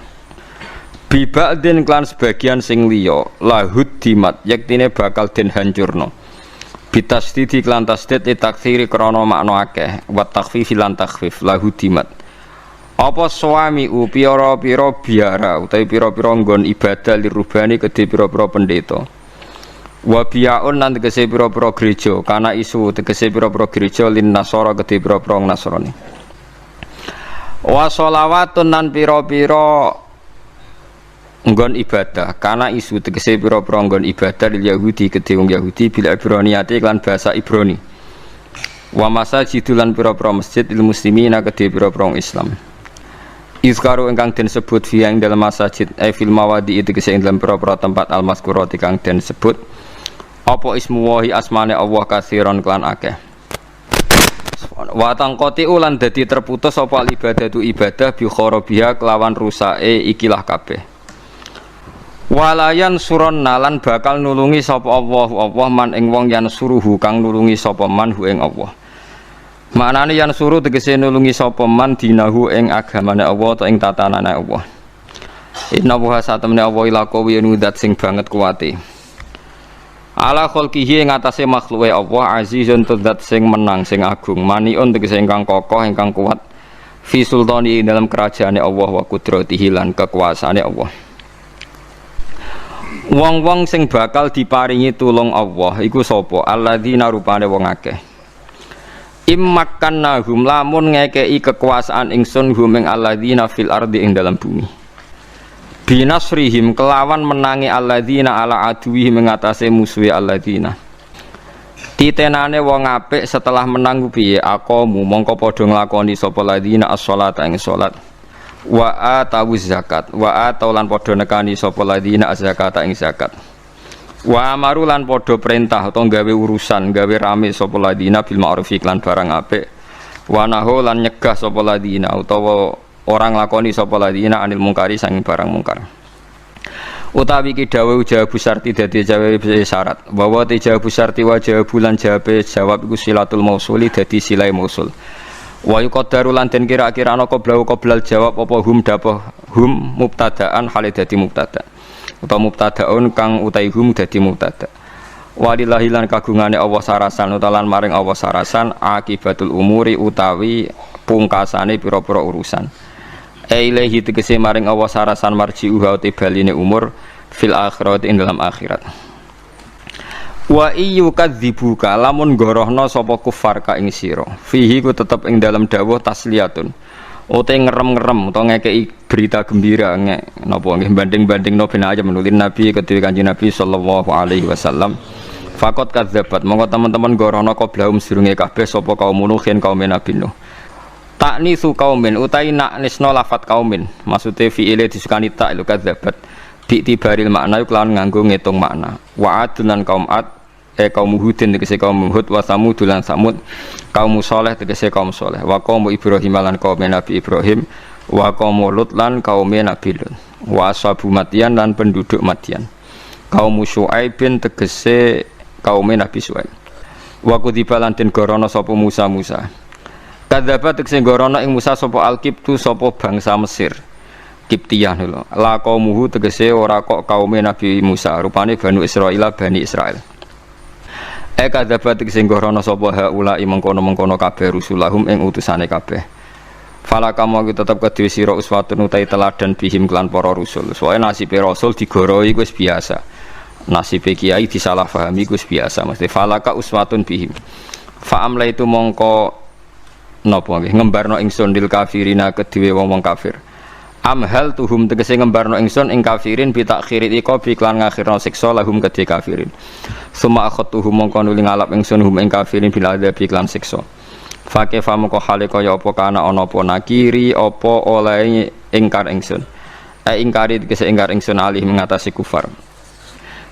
Bi ba'din klan sebagian sing liya lahud dimat yektine bakal den hancurna. Bitasdidi klan tasdid takthiri krana makna akeh wa takhfif lan takhfif lahud dimat. Apa suami pira-pira biara utawi pira-pira nggon ibadah lirubani kedhe pira-pira pendeta. Wa biyaun lan tegese pira-pira gereja, kana isu tegese pira-pira gereja lin nasara kedhe pira-pira Nasrani. Wa sholawatun lan pira-pira nggon ibadah, kana isu tegese pira-pira nggon ibadah lil Yahudi kedhe wong Yahudi bil Ibraniyati lan bahasa Ibrani. Wa masajidul lan pira-pira masjid lil muslimina kedhe pira-pira Islam. Izkaru ingkang den sebut fi ing dalam masjid fil mawadi itu kese ing dalam pira-pira tempat al-mazkurati kang den sebut apa ismu wahi asmane Allah katsiran klan akeh. Wa tangqati ulan dadi terputus apa ibadatu ibadah bi kharabiha kelawan rusake ikilah kabeh. Walayan suron nalan bakal nulungi sapa Allah man ing wong yan suruhu kang nulungi sapa man hu ing Allah. Maknane yan suruh tegese nulungi sapa man dinahu ing agamane Allah ta ing tatanane Allah. Inna wa satamne Allah ila qawi nudat sing banget kuwate. Ala khalqihi ing atase makhluke Allah azizun tudat sing menang sing agung maniun tegese ingkang kokoh ingkang kuat fi sultani dalam kerajaane Allah wa qudratihi lan kekuasaane Allah. Wong-wong sing bakal diparingi tulung Allah iku sapa? Alladzina rupane wong akeh. Immakannahum lamun ngekei kekuasaan ingsun hum ing alladzina fil ardi ing dalam bumi. Binasrihim kelawan menangi alladzina ala aduwi mengatasi musuhi alladzina. Titenane wong apik setelah menang piye aqamu mongko padha nglakoni sapa alladzina as-sholata ing salat. Wa atawuz zakat wa ataulan padha nekani sapa alladzina az-zakata ing zakat. Wa amaru lan padha perintah utawa gawe urusan gawe rame sapa ladina bil ma'ruf lan barang apik wa nahu lan nyegah sapa ladina utawa orang lakoni sapa ladina anil mungkari sang barang mungkar. Utawi ki dawuh jawabu syarti dadi jawab syarat bahwa te jawabu syarti wa jawabulan jawab iku silatul mausuli dadi silai mausul. Wa yuqaddaru lan den kira-kira ana qoblal jawab apa hum dapah hum mubtadaan hale dadi mubtada. Utawa mubtadaun kang utaihum dadi mubtada. Walillahi lan kagungane Allah sarasan utawa lan maring Allah sarasan akibatul umuri utawi pungkasane pira-pira urusan. Ilaihi tegese maring Allah sarasan marji'uha te baline umur fil akhirat ing dalam akhirat. Wa iyyu kadzibuka lamun gorohna sapa kufar ka ing sira. Fihi ku tetep ing dalam dawuh tasliyatun. Ote ngerem-ngerem utawa ngekei berita gembira napa nggih banding-bandingno ben aja menulin Nabi kedue Kanjeng Nabi sallallahu alaihi wasallam. Faqat kadzabat monggo teman-teman gorono qoblahum sedurunge kabeh sapa kaum Nuhin kaum Nabi Nuh. Taknisu kaumin utai naknisno lafat kaumin maksude fi'ile disukani tak lu kadzabat bi tibaril makna kelawan nganggo ngitung makna. Wa adlan kaum ad kaum Hudin tegese kaum Hud wa Samud lan Samud kaum Saleh tegese kaum Saleh wa kaum Ibrahim lan kaum Nabi Ibrahim wa kaum Lut lan kaum Nabi Lut wa ashabu Madyan lan penduduk Madyan kaum Syuaib tegese kaum Nabi Syuaib wa kudiba lan den gorono sapa Musa kadzaba tegese gorono ing Musa sapa Al-Qibtu sapa bangsa Mesir Kiptiyah lho. La qaumuhu tegese ora kok kaume Nabi Musa, rupane Bani Israil. Kadzabat tegese ngorono sapa haula mengkono-mengkono kabeh rusulahum ing utusane kabeh. Fala kamu tetep kedue sira uswatun utai teladan bihim klan para rusul. Soale nasibe rasul digoroi wis biasa. Nasibe kiai disalahpahami wis biasa. Mesti falaka uswatun bihim. Fa amla itu mongko napa nggih ngembarno ingsun dil kafirina kedue wong-wong kafir. Amhal tuhum tegese ngembarno ingsun ing kafirin bi takhirit iqabi klan ngakhirno siksa lahum kedhe kafirin. Suma akhatuhum mongko nuli ngalap ingsun hum ing kafirin bil adzabi klan siksa. Fake famoko hale kaya apa kana ana apa nakiri apa oleh ingkar ingsun. Ingkari tegese ingkar ingsun alih mengatasi kufar.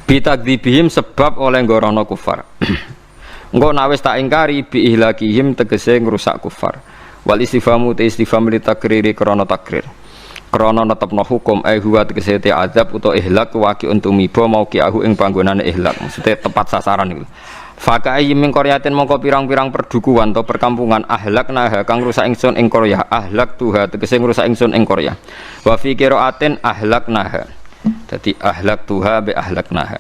Bi takdzibihim sebab oleh ngorono kufar. Engko nawis tak ingkari bi ihlakihim tegese ngrusak kufar. Wal istifamu te istifham li takriri krana takrir. Krana netepno hukum huwa tegese te azab utawa ihlak waqi untumiba mau kiahu ing panggonane ihlak. Maksude tepat sasaran iku. Fakai min qaryatin mongko pirang-pirang perdukuhan atau perkampungan ahlaknaha kang rusak ingsun ing Qaryah ahlak tuha tegese ngrusak ingsun ing Qaryah wa fi qiraatin ahlaknaha dadi ahlak tuha be ahlaknaha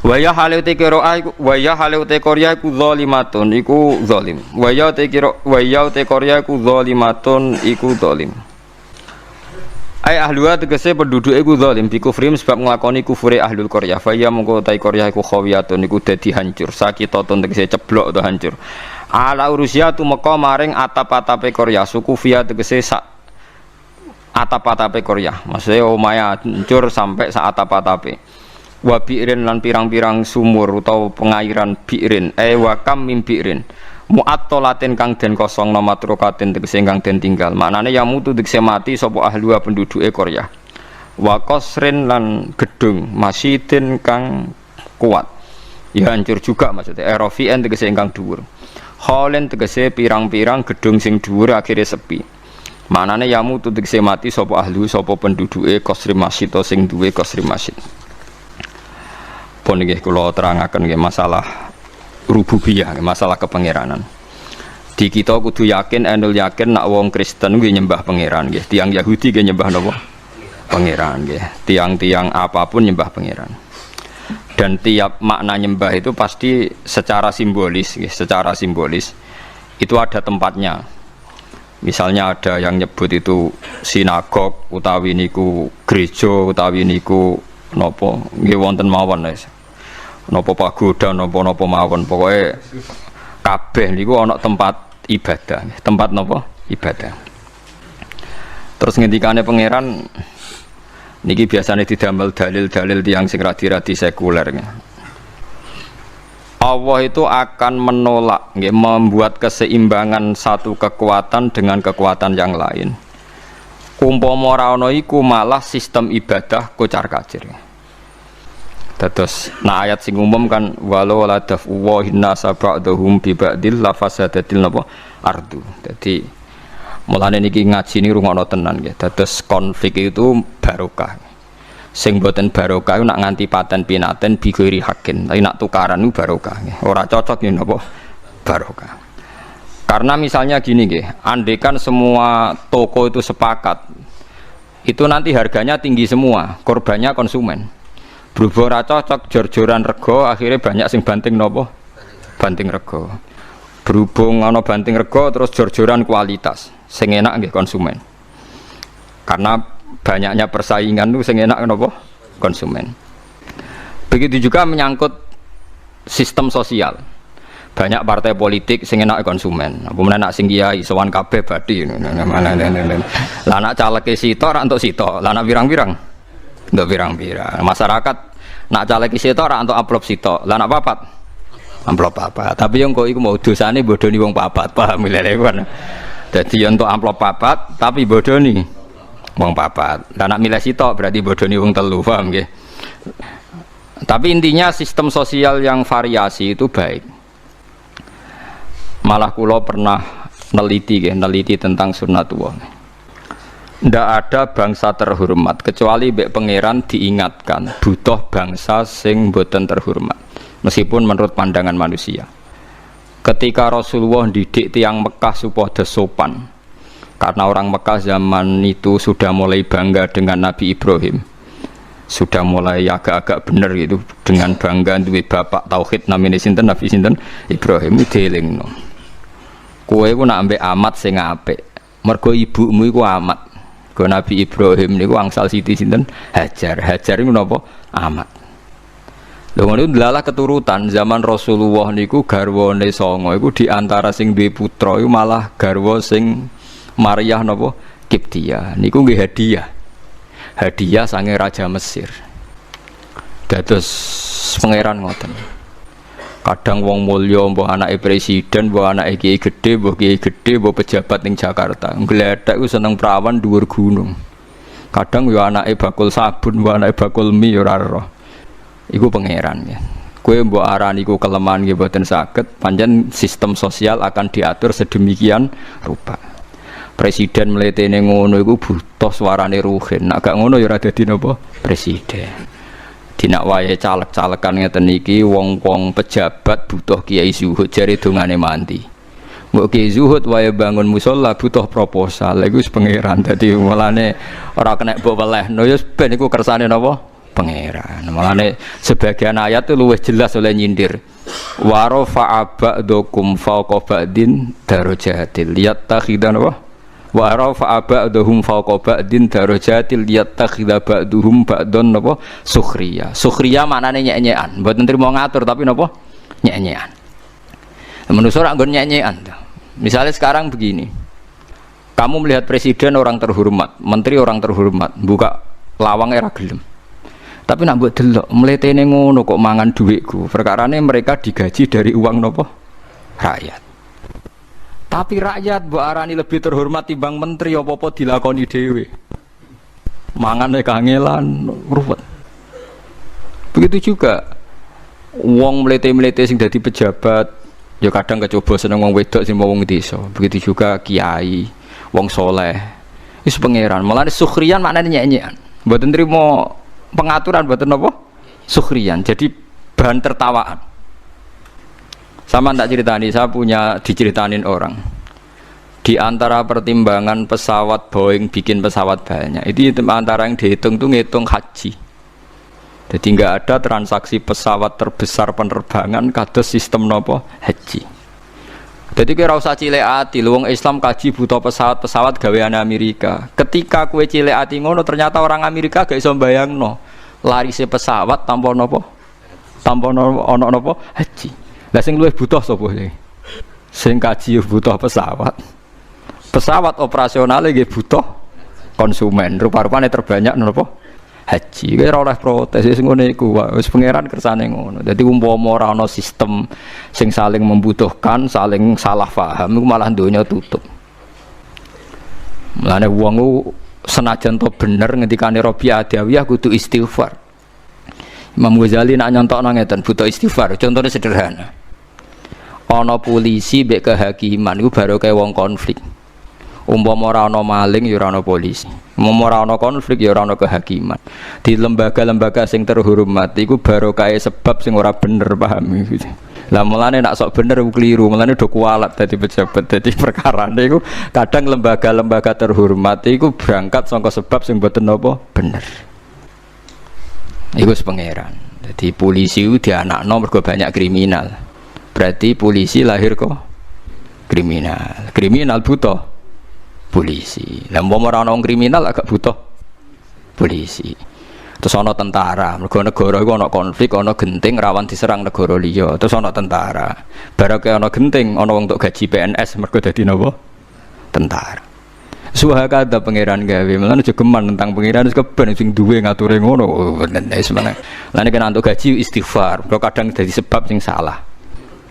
wa ya halute qiraah wa ya halute Qaryah iku zalimatun iku zalim wa ya te Qaryah iku zalimatun iku zalim ahluha tegese penduduk iku zalim bi kufrim sebab nglakoni kufure ahlul qaryah fa ya mongko ta qaryah iku khawiyatun iku dadi hancur sakitatun tegese ceblok utawa hancur ala urusia tumeka maring atap-atape qaryah suku fiya tegese sak atap-atape qaryah maksudnya omaya hancur sampai sak atap-atape wa bi'rin lan pirang-pirang sumur utawa pengairan bi'rin wa kam min bi'rin mu'attolatin kang den kosong no matrukatin tegese kang den tinggal maknane ya mutu tegese mati sapa ahlua penduduke Qaryah wa qasrin lan gedung masjidin kang kuat ya hancur juga maksudnya rafi'an tegese ingkang dhuwur halen tegese pirang-pirang gedung sing dhuwur akhire sepi maknane ya mutu tegese mati sapa ahlu sapa penduduke qasri masjid sing duwe qasri masjid pun nggih kula terangaken nggih masalah rububiyah, masalah kepangeranan. Di kita kudu yakin, enul yakin nak wong Kristen nggih nyembah pangeran nggih. Tiang Yahudi nggih nyembah napa? Pangeran nggih. Tiang-tiang apapun nyembah pangeran. Dan tiap makna nyembah itu pasti secara simbolis nggih, secara simbolis. Itu ada tempatnya. Misalnya ada yang nyebut itu sinagog utawi niku gereja utawi niku napa nggih wonten mawon wis. Napa pagoda napa-napa mawon pokoke kabeh niku ana tempat ibadah tempat napa ibadah terus ngendikane pangeran niki biasane didamel dalil-dalil tiyang sing radi-radi sekuler Allah itu akan menolak nggih membuat keseimbangan satu kekuatan dengan kekuatan yang lain umpama ora ana iku malah sistem ibadah kocar-kacir. Dados nah ayat sing umum kan walau la dafu nasa ba'dhum bi ba'dil lafasadatil napa ardu. Dadi mulane niki ngaji ni rungokno tenan nggih. Dados konflik itu barokah. Sing mboten barokah nak nganti paten pinaten bigori hakin. Tapi nak tukaran itu barokah nggih. Ora cocok yen napa barokah. Karena misalnya gini nggih, andekan semua toko itu sepakat itu nanti harganya tinggi semua, korbannya konsumen. Berhubung ora cocok jor-joran rego akhirnya banyak sing banting nopo banting rego berhubung ana banting rego terus jor-joran kualitas sing enak nggih konsumen karena banyaknya persaingan itu sing enak nopo konsumen begitu juga menyangkut sistem sosial banyak partai politik sing enak konsumen apa meneh nak sing kiai sowan kabeh badhe lah nak caleke sitok ra entuk sitok lah nak pirang-pirang ndak pirang-pirang masyarakat nak caleg sitok ora entuk amplop sitok lah nak papat amplop papat tapi yang kok iku mau dosane bodoni wong papat paham lho kan dadi entuk amplop papat tapi bodoni wong papat lah nak milih sitok berarti bodoni wong telu paham nggih tapi intinya sistem sosial yang variasi itu baik malah kula pernah neliti tentang sunnatullah. Ndak ada bangsa terhormat kecuali mbek pangeran diingatkan butuh bangsa sing boten terhormat meskipun menurut pandangan manusia. Ketika Rasulullah didik tiang Mekah supaya sopan Karena orang Mekah zaman itu sudah mulai bangga dengan Nabi Ibrahim, sudah mulai agak-agak bener gitu, dengan bangga duwe bapak tauhid namine sinten Nabi sinten Ibrahim dieling. Kowe ku nak ambek amat sing apik. Mergo ibumu iku amat. Go Nabi Ibrahim niku angsal siti sinten Hajar. Hajar iku napa? Amat. Lha ngono delalah keturutan zaman Rasulullah niku garwane songo iku di antara sing duwe putra iku malah garwa sing Maryah napa Kiptiah niku nggih hadiah. Hadiah sange raja Mesir. Dados pangeran ngoten. Kadang wong mulya mbok anake presiden, mbok anake kiai gedhe, mbok pejabat ning Jakarta. Ngledhek ku seneng prawan dhuwur gunung. Kadang yo anake bakul sabun, mbok anake bakul mie yo ora roh. Iku pangeran ya. Kowe mbok arani iku kelemahan nggih boten saged, pancen sistem sosial akan diatur sedemikian rupa. Presiden mletene ngono iku butuh suarane ruhin. Nek gak ngono ya ora dadi napa presiden. Dinak wae caleg-calekan ngeten iki wong-wong pejabat butuh kiai zuhud jare dongane mandi. Mbok kiai zuhud wae bangun musala butuh proposal. Iku wis pangeran. Dadi mulane ora kena mbok welehno ya ben iku kersane napa pangeran. Mulane sebagian ayat itu luwih jelas oleh nyindir. Wa rafa'a ba'dukum fawqa ba'din darajatil yattakhidhan wa rafa'a ba'duhum fawqa ba'din darajatil yattakhidha ba'duhum ba'dun napa sukhriya. Sukhriya maknane nyek-nyekan. Mboten trimo ngatur tapi napa nyek-nyekan. Manusa ora nggon nyek-nyekan. Misalnya sekarang begini. Kamu melihat presiden orang terhormat, menteri orang terhormat, buka lawang era gelem. Tapi nak mbok delok mletene ngono kok mangan dhuwitku. Perkarane mereka digaji dari uang nopo? Rakyat. Tapi rakyat mbok arani lebih terhormat timbang menteri apa-apa dilakoni dhewe. Mangane kangelan ruwet. Begitu juga wong mlete-mlete sing dadi pejabat ya kadang kecoba seneng wong wedok sing wong desa. Begitu juga kiai, wong soleh. Wis pangeran. Mulane sukhriyan maknane nyek-nyekan. Mboten trimo pengaturan buatan apa? Sukhriyan. Jadi bahan tertawaan. Sama tak ceritani, saya punya diceritain orang. Di antara pertimbangan pesawat Boeing bikin pesawat banyak, itu antara yang dihitung itu ngitung haji. Jadi nggak ada transaksi pesawat terbesar penerbangan kados sistem nopo haji. Jadi kira usah cilik ati, wong Islam kaji butuh pesawat gaweane Amerika. Ketika kue cilik ati ngono, ternyata orang Amerika gak iso mbayangno larise pesawat tanpa napa? Tanpa ana napa? Haji. Lah sing luwih butuh sapa iki? Sing kaji butuh pesawat. Pesawat operasional nggih butuh konsumen. Rupa-rupane terbanyak napa? Haji. Kira oleh protes wis ngono iku wis pangeran kersane ngono. Dadi umpama ora ana sistem sing saling membutuhkan, saling salah paham iku malah donya tutup. Mulane wong ku senajan to bener ngendikane Rabi'ah Adawiyah kudu istighfar. Imam Ghazali nak nyontokno ngeten butuh istighfar. Contohnya sederhana. Ana polisi mbek kehakiman iku baru kaya wong konflik. Umpama ora ana maling ya ora ana polisi. Umpama ora ana konflik ya ora ana kehakiman. Di lembaga-lembaga sing terhormat iku barokah sebab sing ora bener, paham iki. Lah mulane nak sok bener keliru, mulane do kualat dadi pejabat. Dadi perkarane iku kadang lembaga-lembaga terhormat iku berangkat saka sebab sing mboten napa bener. Iku pangeran. Dadi polisi ku dianakno mergo banyak kriminal. Berarti polisi lahir kok kriminal. Kriminal butuh polisi. Lah umpama ora ana wong kriminal agak butuh polisi. Terus ana tentara, mergo negara iku ana konflik, ana genting rawan diserang negara liya. Terus ana tentara. Barake ana genting, ana wong entuk gaji PNS mergo dadi napa? Tentara. Suhakada pangeran gawe, mulane aja geman tentang pangeran wis keben sing duwe ngature ngono. Wis meneh. Lah nek entuk gaji istighfar, mergo kadang dadi sebab sing salah.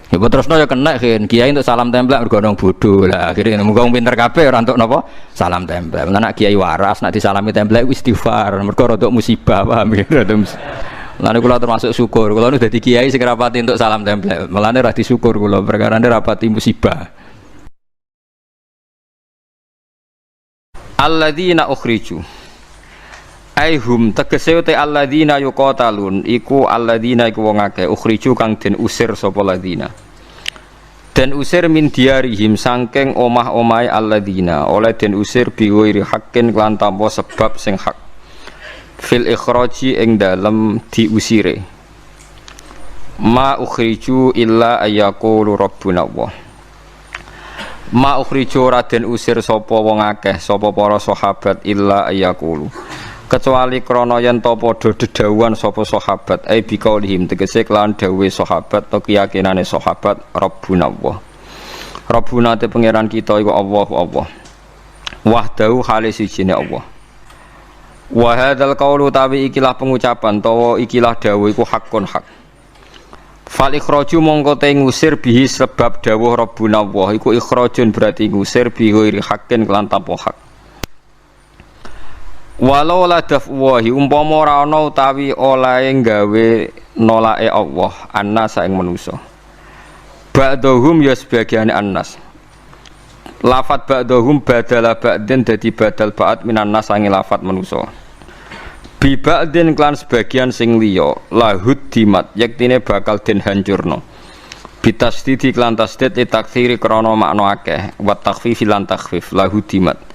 Ya terusno ya kena kan kiai untuk salam templek mergo nang bodho lah akhire muga wong pinter kabeh ora entuk napa salam templek. Lah nek kiai waras nek disalami templek istighfar mergo rodok musibah paham ya. Mulane kula termasuk syukur kula nu dadi kiai sing rapati entuk salam templek. Mulane ra disyukur kula perkara rapati musibah. Alladzina ukhriju aihum tegese te alladzina yuqatalun iku alladzina iku wong akeh ukhriju kang den usir sapa alladzina Den usir min diarihim sangking omah-omahe alladzina oleh den usir biwiri hakin kelan tanpa sebab sing hak fil ikhraji ing dalem diusire ma ukhriju illa ayyaqulu rabbuna Allah ma ukhriju ora den usir sapa wong akeh sapa para sahabat illa ayyaqulu kecuali krana yen ta padha dedhawuhan sapa sahabat ai biqaulihim tegese kelan dawuhe sahabat to keyakinane sahabat rabbuna Allah rabbuna te pangeran kita iku Allah wahdahu hale sijine Allah wa hadzal qaulu tawi ikilah pengucapan tawa ikilah dawuh iku hakun hak fal ikhraju mongko te ngusir bihi sebab dawuh rabbuna Allah iku ikhrajun berarti ngusir bi ghairi hakin kelan tanpa hak walau la dafwahi umpama ora ana utawi olahe gawe nolake Allah annas ing manusa ba'dhum ya sebagian annas lafat ba'dhum badala ba'din dadi badal ba'd minan nas sange lafat manusa bi ba'din klan sebagian sing liya lahud dimat yektine bakal den hancurno bitasdidi klan tasdid takfiri krana makna akeh wa takhfif lan takhfif lahud dimat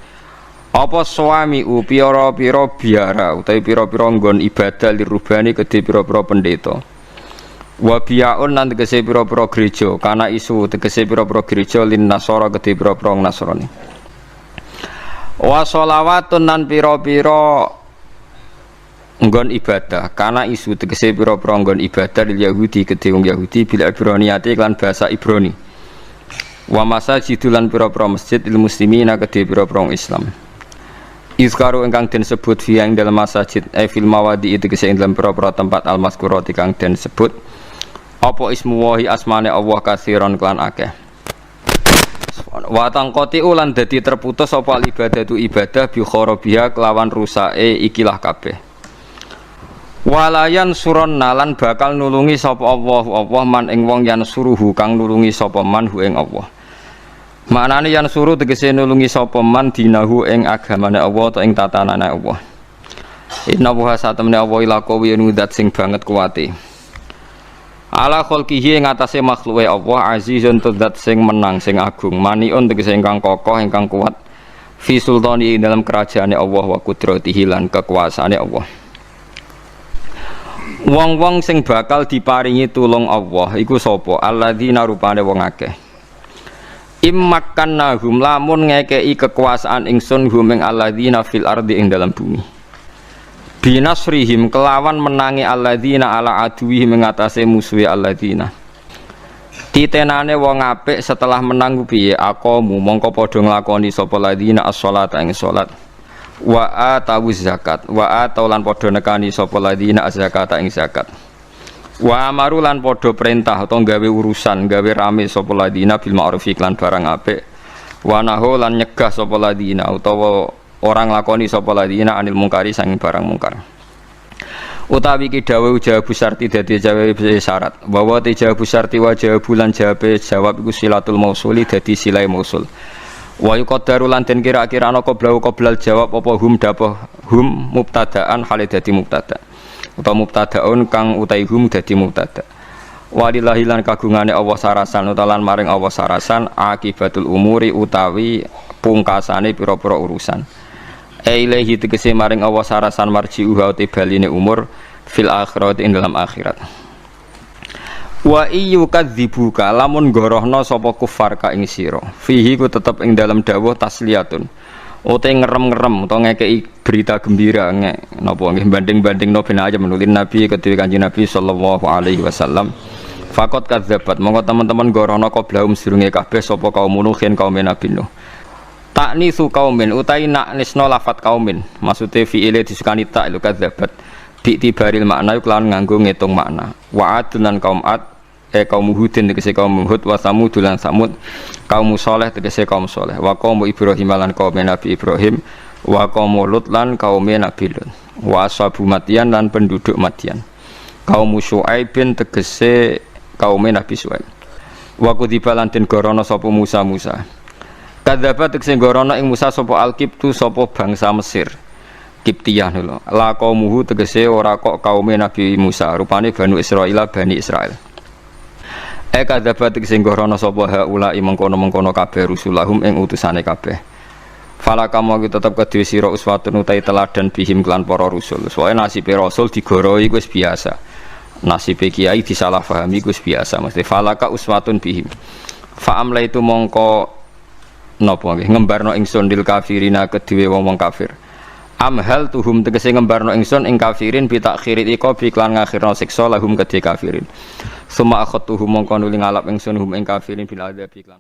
apa suami pira-pira biara utawi pira-pira nggon ibadah lirubani kedhe pira-pira pendeta wa biyaun lan tegese pira-pira gereja kana isu tegese pira-pira gereja lin nasara kedhe pira-pira nasrani wa sholawatun lan pira-pira nggon ibadah kana isu tegese pira-pira nggon ibadah lil Yahudi kedhe wong Yahudi bil Ibraniyati lan bahasa Ibrani wa masajidulan pira-pira masjid lil muslimina kedhe pira-pira Islam izkaru ingkang den sebut fi ing dalam masjid fil mawadi itu kese ing dalam pira-pira tempat al-mazkurati kang den sebut apa ismu wahi asmane Allah katsiron kelan akeh wa tangqati ulan dadi terputus apa ibadatu ibadah bi kharabiha kelawan rusake ikilah kabeh walayan suron nalan bakal nulungi sapa Allah man ing wong yan suruhu kang nulungi sapa man hu ing Allah maknane yan suruh tegese nulungi sapa man dinahu ing agamane Allah ta ing tatanane Allah inna wa satamne Allah ila qawi nudat sing banget kuwate ala khalqihi ing atase makhluke Allah azizun tudzat sing menang sing agung maniun tegese ingkang kokoh ingkang kuat fi sultani dalam kerajaane Allah wa qudratihi lan kekuasaane Allah wong-wong sing bakal diparingi tulung Allah iku sapa alladzina rupane wong akeh immakannahum lamun ngekei kekuasaan ingsun hum ing alladzina fil ardi ing dalam bumi binasrihim kelawan menangi alladzina ala aduwihim mengatasi musuhi alladzina titenane wong apik setelah menang piye aqamu mongko padha nglakoni sapa alladzina as-sholata ing salat wa atawu zakat wa ataulan padha nekani sapa alladzina az-zakata ing zakat wa amaru lan padha perintah utawa gawe urusan gawe rame sapa ladina bil ma'ruf lan barang apik wa nahu lan nyegah sapa ladina utawa orang lakoni sapa ladina anil mungkari sanging barang mungkar utawi ki dawuh jawab syarti dadi jawab syarat bahwa te jawab syarti wa jawab lan jawab iku silatul mausuli dadi silai mausul wa yuqaddaru lan den kira-kira ana qoblal jawab apa hum mubtadaan hale dadi mubtada utawa mubtadaun kang utai hum dadi mubtada walillahi lan kagungane Allah sarasan utalan maring Allah sarasan akibatul umuri utawi pungkasane pira-pira urusan ilaihi tegese maring Allah sarasan marji'uha uti baline umur fil akhirat ing dalam akhirat wa iyu kadzibuka lamun gorohna sapa kufar ka ing sira fihi ku tetep ing dalam dawuh tasliyatun ote ngerem-ngerem utawa ngekei berita gembira napa nggih banding-bandingno ben aja menulis Nabi kedue Kanjeng Nabi sallallahu alaihi wasallam faqat kadzabat monggo teman-teman gorono qoblahum sedurunge kabeh sapa kaum nuhin kaum Nabi Nuh taknisu kaumin utai naknisno lafat kaumin maksude fi'ile disukani tak lu kadzabat bi tibaril makna lan nganggo ngitung makna wa adlan kaum ad kaum Hudin tegese kaum Hud wa Samud lan Samud kaum Saleh tegese kaum Saleh wa kaum Ibrahim lan kaum Nabi Ibrahim wa kaum Lut lan kaum Nabi Lut wa ashabu Madyan lan penduduk Madyan kaum Syuaib tegese kaum Nabi Syuaib wa kudiba lan den gorono sapa Musa kadzdzaba tegese gorono ing Musa sapa al-Qibtu sapa bangsa Mesir Kiptiyah lho la kaumuhu tegese ora kok kaum Nabi Musa rupane Bani Israil kadzabat sing gorono sapa haula mengkono-mengkono kabeh rusulahum ing utusane kabeh. Fala kamu tetep kedue sira uswatun utai teladan bihim kelan para rusul. Soale nasibe rasul digoroi wis biasa. Nasibe kiai disalahpahami wis biasa. Mesti falaka uswatun bihim. Fa amla itu mongko napa nggih ngembarno ingsun dil kafirina kedue wong kafir. Amhal tuhum tegese ngembarno ingsun ing kafirin bi takhirit iqabi lan ngakhirno siksa lahum kedhe kafirin. Suma akhatuhum mongko nuli ngalap ingsun hum ing kafirin bil adzab iklan.